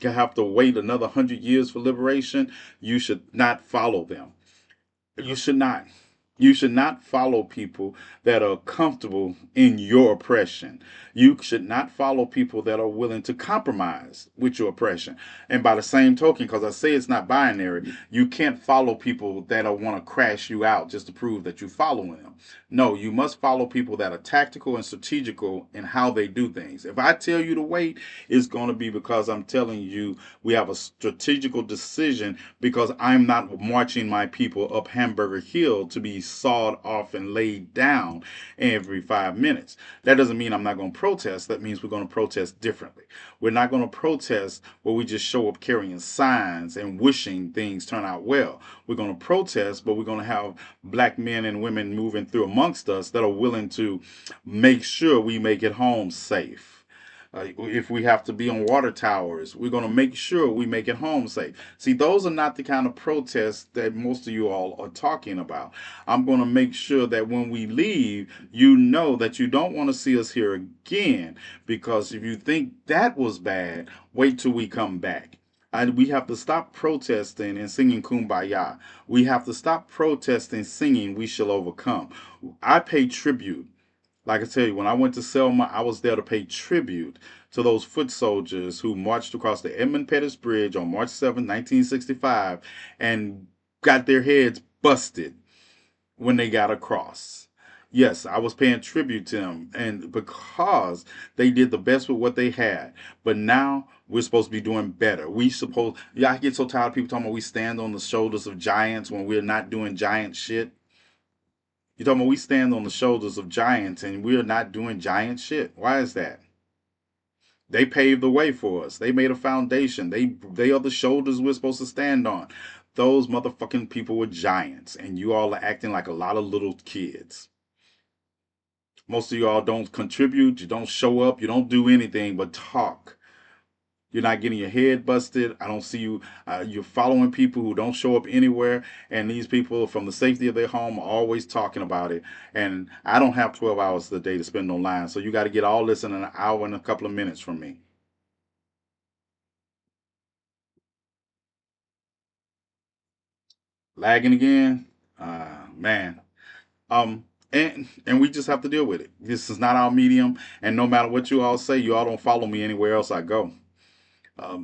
have to wait another 100 years for liberation, you should not follow them. You should not. You should not follow people that are comfortable in your oppression. You should not follow people that are willing to compromise with your oppression. And by the same token, because I say it's not binary, you can't follow people that want to crash you out just to prove that you're following them. No, you must follow people that are tactical and strategical in how they do things. If I tell you to wait, it's going to be because I'm telling you we have a strategical decision, because I'm not marching my people up Hamburger Hill to be sawed off and laid down every 5 minutes. That doesn't mean I'm not going to protest. That means we're going to protest differently. We're not going to protest where we just show up carrying signs and wishing things turn out well. We're going to protest, but we're going to have black men and women moving through amongst us that are willing to make sure we make it home safe. If we have to be on water towers, we're going to make sure we make it home safe. See, those are not the kind of protests that most of you all are talking about. I'm going to make sure that when we leave, you know that you don't want to see us here again, because if you think that was bad, wait till we come back. And we have to stop protesting and singing kumbaya. We have to stop protesting singing we shall overcome. I pay tribute. Like I tell you, when I went to Selma, I was there to pay tribute to those foot soldiers who marched across the Edmund Pettus Bridge on March 7th, 1965, and got their heads busted when they got across. Yes, I was paying tribute to them, and because they did the best with what they had. But now we're supposed to be doing better. Yeah, I get so tired of people talking about we stand on the shoulders of giants when we're not doing giant shit. You're talking about we stand on the shoulders of giants and we're not doing giant shit. Why is that? They paved the way for us. They made a foundation. They are the shoulders we're supposed to stand on. Those motherfucking people were giants, and you all are acting like a lot of little kids. Most of y'all don't contribute. You don't show up. You don't do anything but talk. You're not getting your head busted. I don't see you. You're following people who don't show up anywhere, and these people, from the safety of their home, are always talking about it. And I don't have 12 hours a day to spend online, so you got to get all this in an hour and a couple of minutes from me. Lagging again, man. And we just have to deal with it. This is not our medium, and no matter what you all say, you all don't follow me anywhere else I go.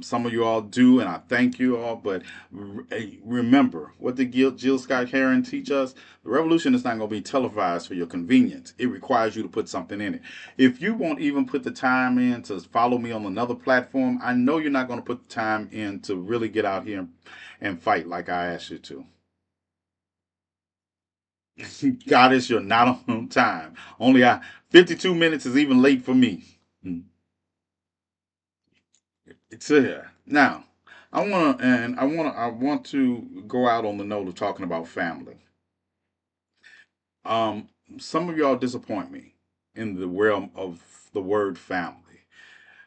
Some of you all do, and I thank you all. But remember, what did Jill Scott Heron teach us? The revolution is not going to be televised for your convenience. It requires you to put something in it. If you won't even put the time in to follow me on another platform, I know you're not going to put the time in to really get out here and fight like I asked you to. Goddess, you're not on time. Only 52 minutes is even late for me. It's here. Now, I want to go out on the note of talking about family. Um, some of y'all disappoint me in the realm of the word family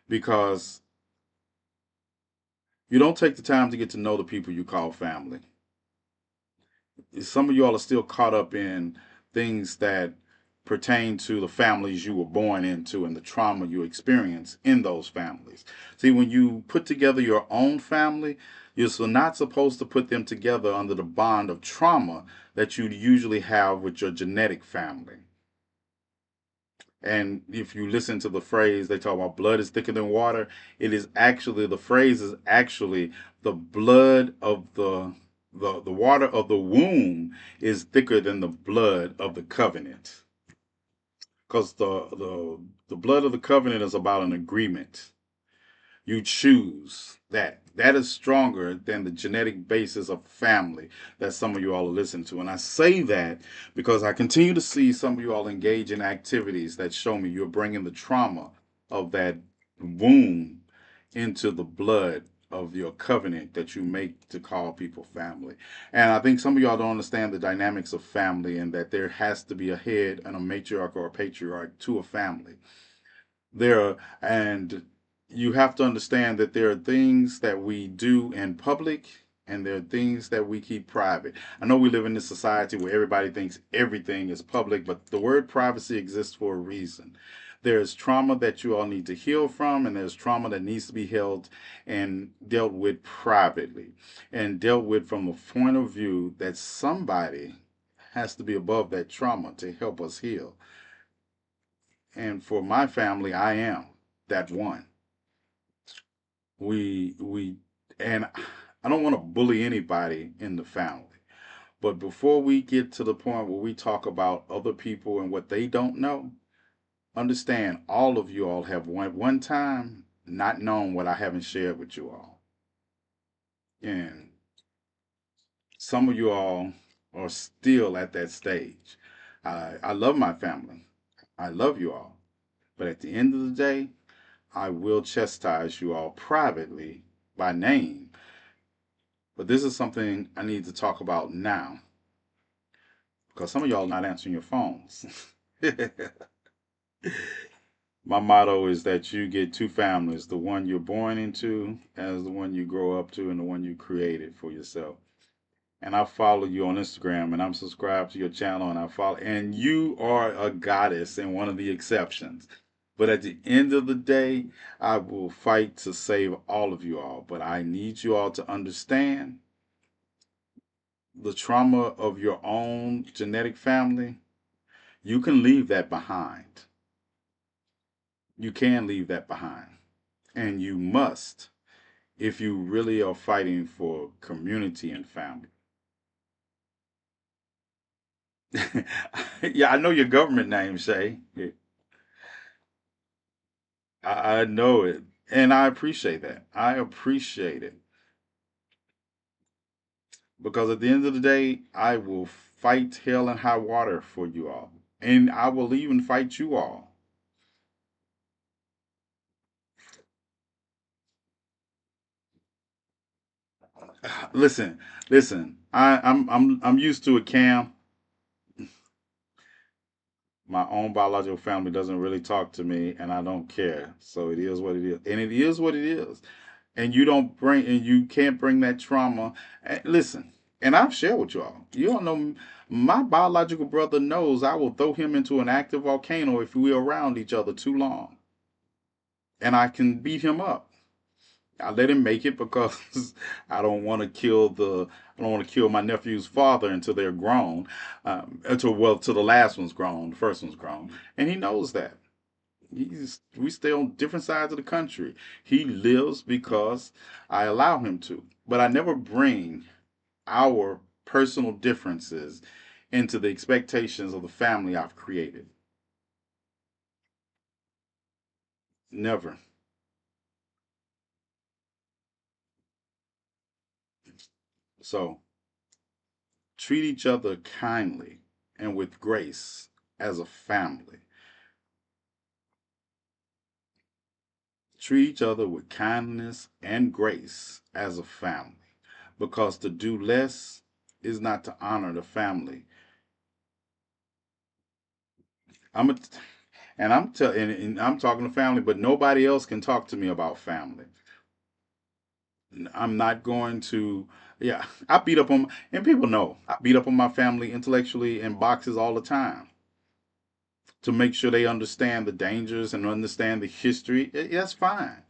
because you don't take the time to get to know the people you call family. Some of y'all are still caught up in things that pertain to the families you were born into and the trauma you experience in those families. See, when you put together your own family, you're so not supposed to put them together under the bond of trauma that you usually have with your genetic family. And if you listen to the phrase, they talk about blood is thicker than water. It is actually, the phrase is actually the blood of the water of the womb is thicker than the blood of the covenant. Because the blood of the covenant is about an agreement. You choose that. That is stronger than the genetic basis of family that some of you all are listening to. And I say that because I continue to see some of you all engage in activities that show me you're bringing the trauma of that womb into the blood of your covenant that you make to call people family. And I think some of y'all don't understand the dynamics of family and that there has to be a head and a matriarch or a patriarch to a family. And you have to understand that there are things that we do in public and there are things that we keep private. I know we live in this society where everybody thinks everything is public, but the word privacy exists for a reason. There's trauma that you all need to heal from, and there's trauma that needs to be held and dealt with privately and dealt with from a point of view that somebody has to be above that trauma to help us heal. And for my family, I am that one. We and I don't want to bully anybody in the family. But before we get to the point where we talk about other people and what they don't know, understand all of you all have one time not known what I haven't shared with you all. And some of you all are still at that stage. I love my family. I love you all. But at the end of the day, I will chastise you all privately by name. But this is something I need to talk about now because some of y'all not answering your phones. My motto is that you get two families, the one you're born into as the one you grow up to and the one you created for yourself. And I follow you on Instagram and I'm subscribed to your channel and I follow and you are a goddess and one of the exceptions. But at the end of the day, I will fight to save all of you all. But I need you all to understand the trauma of your own genetic family. You can leave that behind. You can leave that behind. And you must if you really are fighting for community and family. Yeah, I know your government name, Shay. I know it. And I appreciate that. I appreciate it. Because at the end of the day, I will fight hell and high water for you all. And I will even fight you all. Listen, listen. I'm used to it, Cam. My own biological family doesn't really talk to me, and I don't care. So it is what it is, and it is what it is. and you don't bring and you can't bring that trauma. Listen, and I've shared with y'all. You don't know. My biological brother knows I will throw him into an active volcano if we're around each other too long, and I can beat him up. I let him make it because I don't want to kill the I don't want to kill my nephew's father until they're grown, until well, till the last one's grown, the first one's grown, and he knows that. We stay on different sides of the country. He lives because I allow him to, but I never bring our personal differences into the expectations of the family I've created. Never. So treat each other kindly and with grace as a family. Treat each other with kindness and grace as a family. Because to do less is not to honor the family. I'm a, and I'm talking to family, but nobody else can talk to me about family. I'm not going to. Yeah, I beat up on, and people know I beat up on my family intellectually in boxes all the time to make sure they understand the dangers and understand the history. That's fine.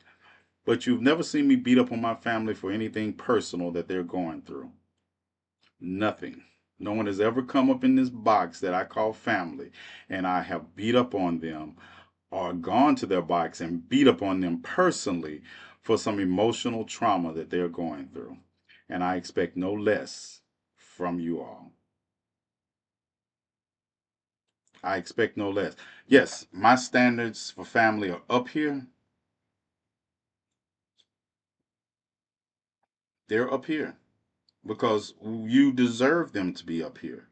But you've never seen me beat up on my family for anything personal that they're going through. Nothing. No one has ever come up in this box that I call family and I have beat up on them or gone to their box and beat up on them personally for some emotional trauma that they're going through. And I expect no less from you all. I expect no less. Yes, my standards for family are up here. They're up here because you deserve them to be up here.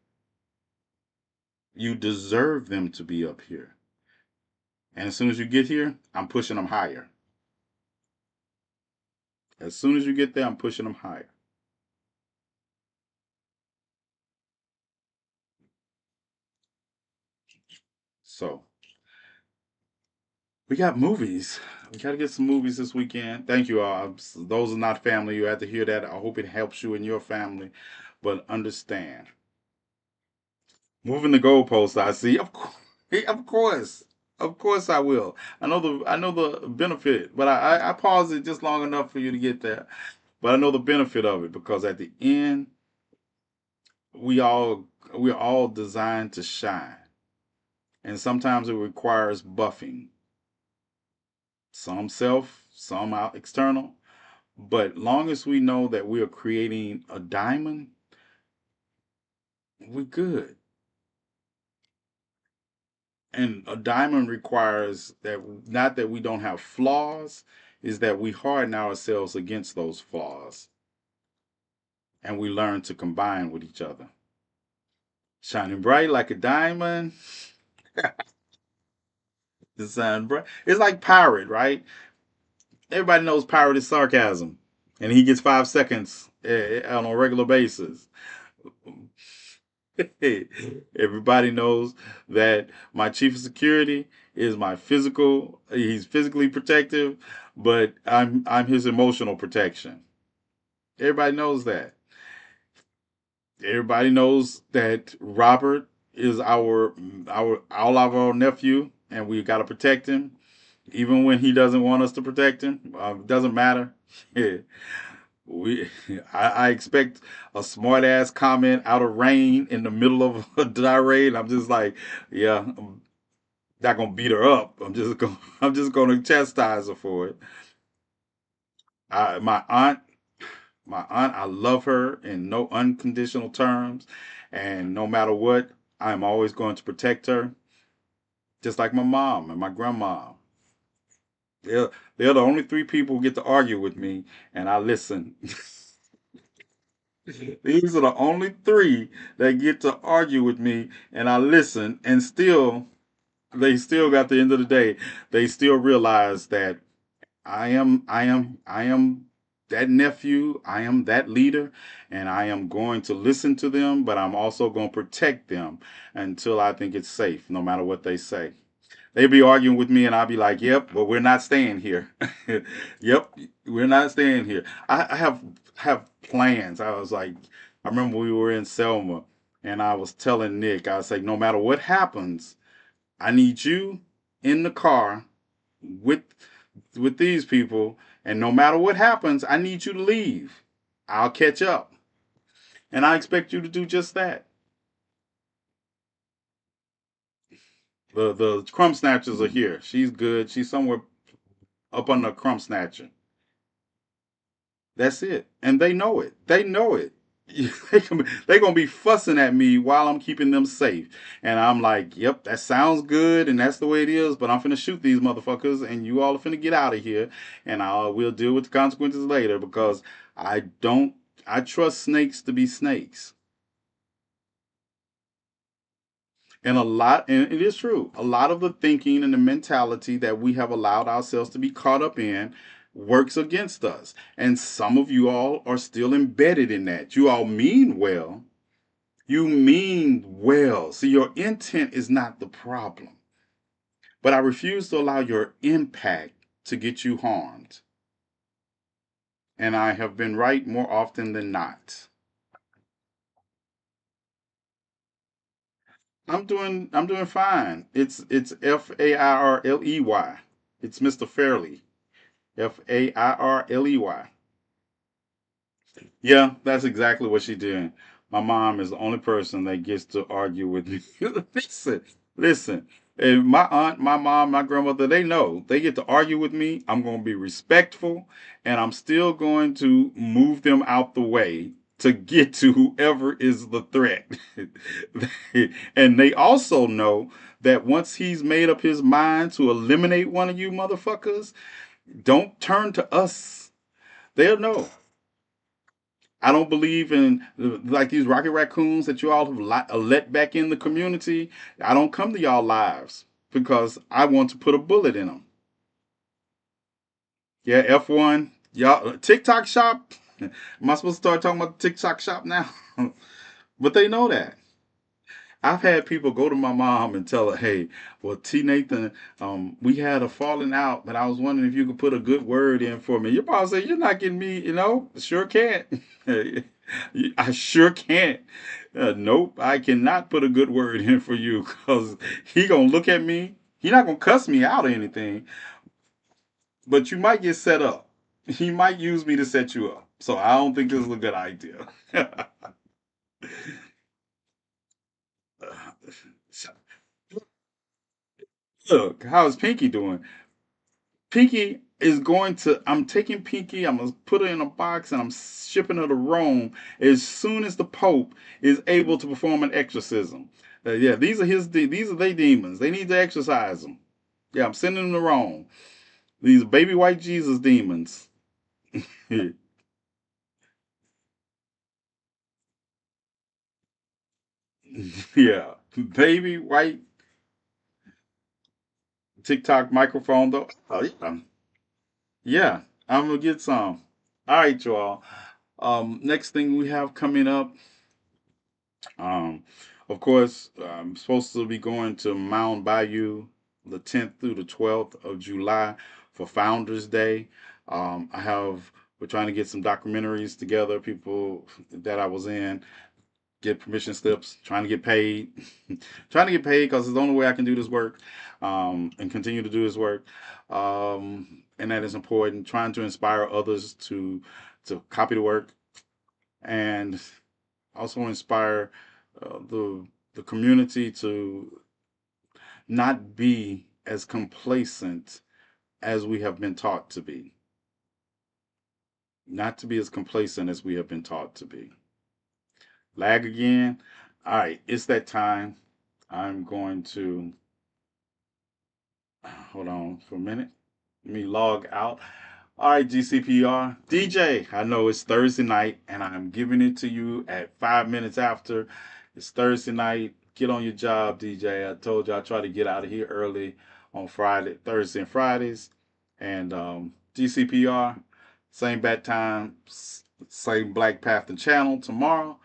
You deserve them to be up here. And as soon as you get here, I'm pushing them higher. As soon as you get there, I'm pushing them higher. So we got movies. We got to get some movies this weekend. Thank you all. Those are not family. You had to hear that. I hope it helps you and your family. But understand, moving the goalposts. I see. Of course, of course, I will. I know the benefit, but I paused it just long enough for you to get there. But I know the benefit of it because at the end, we all we're all designed to shine, and sometimes it requires buffing. Some self, some out external. But long as we know that we are creating a diamond, we're good. And a diamond requires that not that we don't have flaws, is that we harden ourselves against those flaws and we learn to combine with each other. Shining bright like a diamond, design bright. It's like Pirate, right? Everybody knows Pirate is sarcasm, and he gets 5 seconds on a regular basis. Everybody knows that my chief of security is my physical. He's physically protective, but I'm his emotional protection. Everybody knows that. Everybody knows that Robert is our all of our nephew, and we got to protect him, even when he doesn't want us to protect him. Doesn't matter. we I expect a smart ass comment out of rain in the middle of a tirade. I'm just like, yeah, I'm not gonna beat her up. I'm just gonna chastise her for it. I, my aunt, my aunt, I love her in no unconditional terms, and no matter what, I'm always going to protect her, just like my mom and my grandma. They're, they're the only three people who get to argue with me, and I listen. These are the only three that get to argue with me, and I listen, and still, they still got the end of the day. They still realize that I am that nephew. I am that leader, and I am going to listen to them, but I'm also going to protect them until I think it's safe, no matter what they say. They be arguing with me, and I'll be like, "Yep, but we're not staying here. Yep, we're not staying here." I have plans. I was like, I remember we were in Selma, and I was telling Nick, I was like, no matter what happens, I need you in the car with these people, and no matter what happens, I need you to leave. I'll catch up, and I expect you to do just that. The crumb snatchers are here. She's good. She's somewhere up on the crumb snatcher. That's it. And they know it. They know it. They're going to be fussing at me while I'm keeping them safe. And I'm like, yep, that sounds good. And that's the way it is. But I'm finna shoot these motherfuckers. And you all are finna get out of here. And we'll deal with the consequences later because I don't, I trust snakes to be snakes. And it is true, a lot of the thinking and the mentality that we have allowed ourselves to be caught up in works against us. And some of you all are still embedded in that. You all mean well. You mean well. See, your intent is not the problem. But I refuse to allow your impact to get you harmed. And I have been right more often than not. I'm doing fine. It's Fairley. It's Mr. Fairley. Fairley. Yeah, that's exactly what she did. My mom is the only person that gets to argue with me. Listen. And my aunt, my mom, my grandmother, they know they get to argue with me. I'm going to be respectful and I'm still going to move them out the way to get to whoever is the threat. And they also know that once he's made up his mind to eliminate one of you motherfuckers, don't turn to us. They'll know. I don't believe in like these rocket raccoons that you all have let back in the community. I don't come to y'all lives because I want to put a bullet in them. Yeah, F1. Y'all, TikTok shop. Am I supposed to start talking about the TikTok shop now? But they know that. I've had people go to my mom and tell her, "Hey, well, TNathan, we had a falling out, but I was wondering if you could put a good word in for me." Your mom said, "You're not getting me, sure can't. I sure can't. Nope, I cannot put a good word in for you because he gonna look at me. He not gonna cuss me out or anything, but you might get set up. He might use me to set you up. So I don't think this is a good idea." Look, how's Pinky doing? Pinky is going to. I'm taking Pinky. I'm gonna put her in a box and I'm shipping her to Rome as soon as the Pope is able to perform an exorcism. Yeah, these are these are they demons. They need to exorcise them. Yeah, I'm sending them to Rome. These baby white Jesus demons. Yeah, baby white TikTok microphone though. Oh yeah, yeah. I'm gonna get some. All right, y'all. Next thing we have coming up. Um, of course, I'm supposed to be going to Mound Bayou the 10th through the 12th of July for Founders Day. We're trying to get some documentaries together, people that I was in, get permission slips, trying to get paid, trying to get paid because it's the only way I can do this work and continue to do this work. And that is important. Trying to inspire others to copy the work and also inspire the community to not be as complacent as we have been taught to be. Not to be as complacent as we have been taught to be. Lag again. All right, it's that time. I'm going to hold on for a minute. Let me log out. All right, GCPR. DJ, I know it's Thursday night and I'm giving it to you at 5 minutes after. It's Thursday night. Get on your job, DJ. I told you I try to get out of here early on Friday, Thursday, and Fridays. And GCPR, same bat time, same Black Panther channel tomorrow.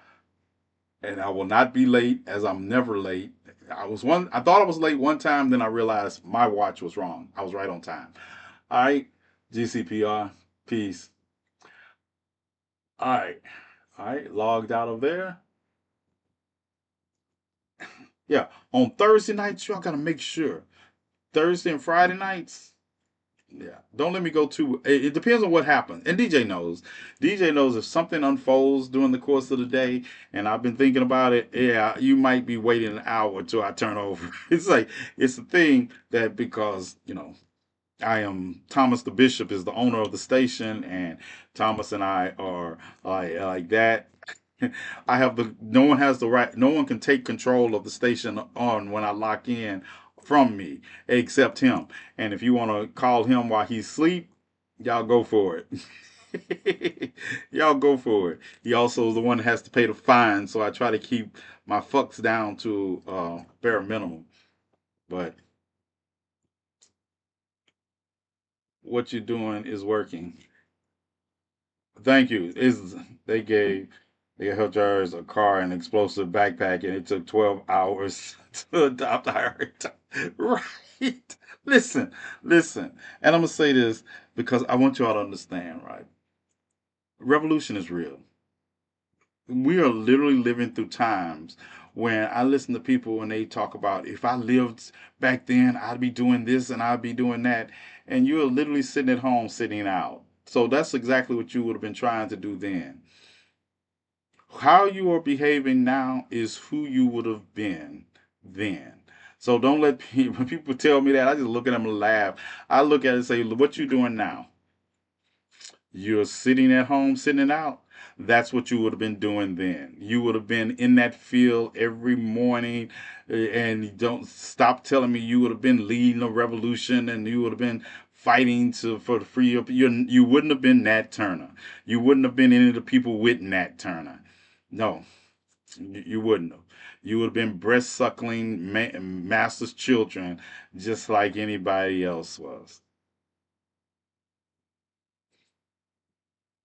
And I will not be late as I'm never late. I thought I was late one time, then I realized my watch was wrong. I was right on time. All right, GCPR, peace. All right, all right, logged out of there. Yeah, on Thursday nights, y'all gotta make sure Thursday and Friday nights. Yeah, don't let me go too. It depends on what happens, and DJ knows. DJ knows if something unfolds during the course of the day, and I've been thinking about it. Yeah, you might be waiting an hour till I turn over. It's like it's a thing that because I am Thomas the Bishop is the owner of the station, and Thomas and I are like that. I have the no one has the right. No one can take control of the station on when I lock in from me except him. And if you want to call him while he's asleep, y'all go for it. Y'all go for it. He also is the one that has to pay the fine, so I try to keep my fucks down to bare minimum. But what you're doing is working. Thank you. Is they gave they gave Jars a car and explosive backpack, and it took 12 hours to adopt her. Right? Listen, listen, and I'm gonna say this because I want y'all to understand. Right? Revolution is real. We are literally living through times when I listen to people and they talk about if I lived back then, I'd be doing this and I'd be doing that, and you're literally sitting at home sitting out. So that's exactly what you would have been trying to do then. How you are behaving now is who you would have been then. So don't let people, when people tell me that, I just look at them and laugh. I look at it and say, what you doing now? You're sitting at home, sitting it out. That's what you would have been doing then. You would have been in that field every morning, and don't stop telling me you would have been leading a revolution and you would have been fighting to for the free up. You wouldn't have been Nat Turner. You wouldn't have been any of the people with Nat Turner. No, you wouldn't have. You would have been breast suckling master's children just like anybody else was.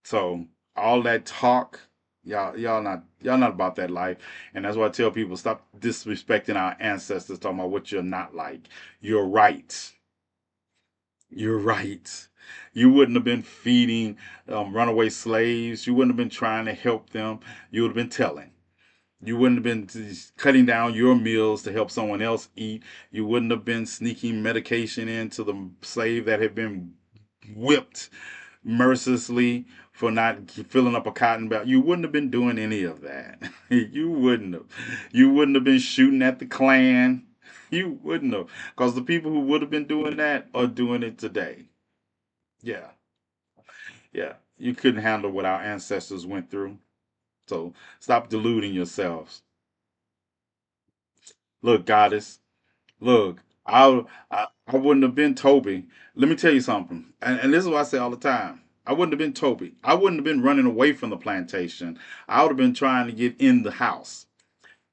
So all that talk, y'all not about that life. And that's why I tell people stop disrespecting our ancestors, talking about what you're not like. You're right. You're right. You wouldn't have been feeding runaway slaves. You wouldn't have been trying to help them. You would have been telling. You wouldn't have been cutting down your meals to help someone else eat. You wouldn't have been sneaking medication into the slave that had been whipped mercilessly for not filling up a cotton belt. You wouldn't have been doing any of that. You wouldn't have. You wouldn't have been shooting at the Klan. You wouldn't have. Because the people who would have been doing that are doing it today. Yeah. Yeah. You couldn't handle what our ancestors went through. So stop deluding yourselves. Look, goddess. Look, I wouldn't have been Toby. Let me tell you something, and this is what I say all the time. I wouldn't have been Toby. I wouldn't have been running away from the plantation. I would have been trying to get in the house.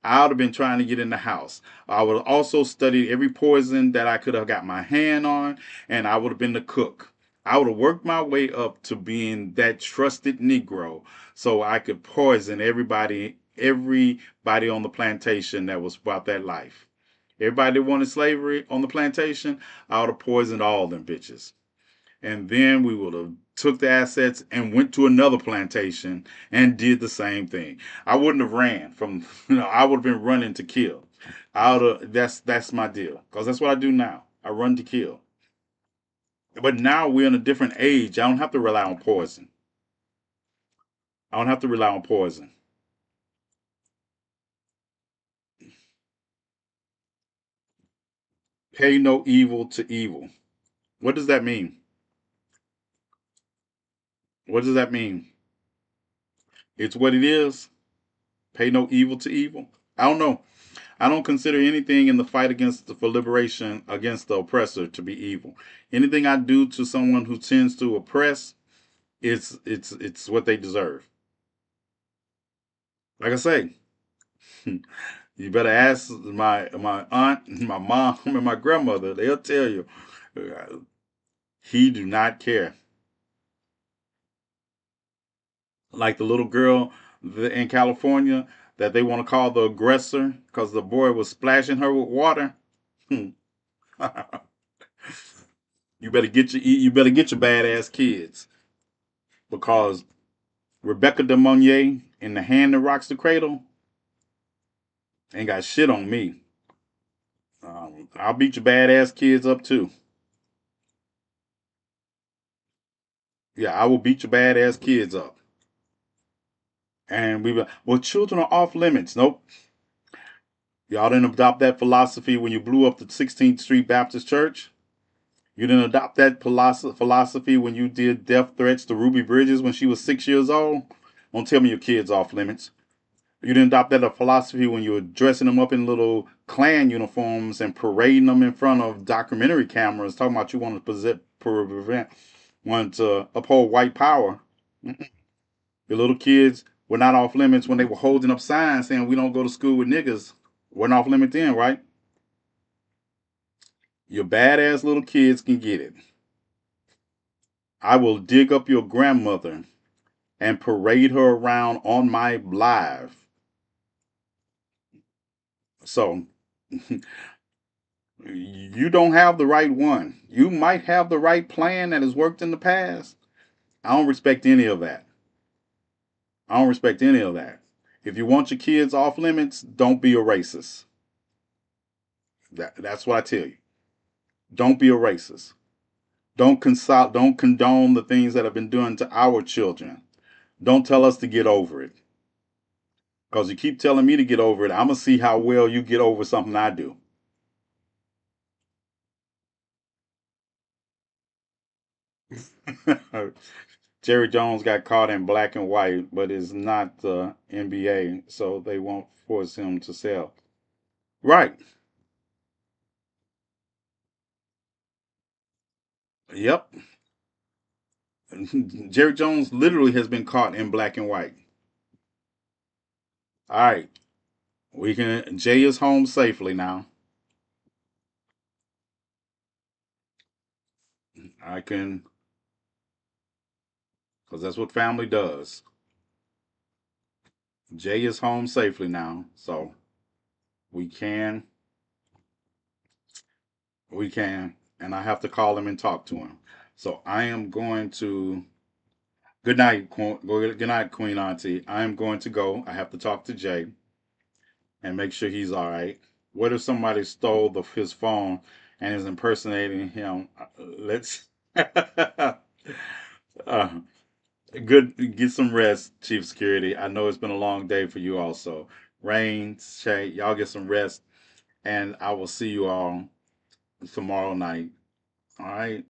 I would have been trying to get in the house. I would have also studied every poison that I could have got my hand on, and I would have been the cook. I would have worked my way up to being that trusted Negro so I could poison everybody on the plantation that was about that life. Everybody that wanted slavery on the plantation, I would have poisoned all them bitches. And then we would have took the assets and went to another plantation and did the same thing. I wouldn't have ran from, I would have been running to kill. I would have, that's my deal. Because that's what I do now. I run to kill. But now we're in a different age. I don't have to rely on poison. I don't have to rely on poison. Pay no evil to evil. What does that mean? What does that mean? It's what it is. Pay no evil to evil. I don't know. I don't consider anything in the fight against for liberation against the oppressor to be evil. Anything I do to someone who tends to oppress, it's what they deserve. Like I say, you better ask my aunt, my mom, and my grandmother. They'll tell you he do not care. Like the little girl in California, that they want to call the aggressor because the boy was splashing her with water. you better get your badass kids because Rebecca de Monnier in The Hand That Rocks the Cradle ain't got shit on me. I'll beat your badass kids up too. Yeah, I will beat your badass kids up. And well, children are off limits. Nope. Y'all didn't adopt that philosophy when you blew up the 16th Street Baptist Church. You didn't adopt that philosophy when you did death threats to Ruby Bridges when she was 6 years old. Don't tell me your kids off limits. You didn't adopt that philosophy when you were dressing them up in little Klan uniforms and parading them in front of documentary cameras, talking about you want to want to uphold white power. Your little kids were not off limits when they were holding up signs saying we don't go to school with niggas. We're not off limits then, right? Your badass little kids can get it. I will dig up your grandmother and parade her around on my live. So you don't have the right one. You might have the right plan that has worked in the past. I don't respect any of that. I don't respect any of that. If you want your kids off limits, don't be a racist. That's what I tell you. Don't be a racist. Don't condone the things that have been done to our children. Don't tell us to get over it. Because you keep telling me to get over it, I'm going to see how well you get over something I do. Jerry Jones got caught in black and white, but is not the NBA, so they won't force him to sell. Right. Yep. Jerry Jones literally has been caught in black and white. All right. Jay is home safely now. I can, because that's what family does. Jay is home safely now, so we can, and I have to call him and talk to him. So I am going to. Good night, good night, Queen Auntie. I am going to go. I have to talk to Jay and make sure he's all right. What if somebody stole his phone and is impersonating him? Let's. uh, Good. Get some rest, Chief Security. I know it's been a long day for you also. Rain, Shay, y'all get some rest, and I will see you all tomorrow night. All right.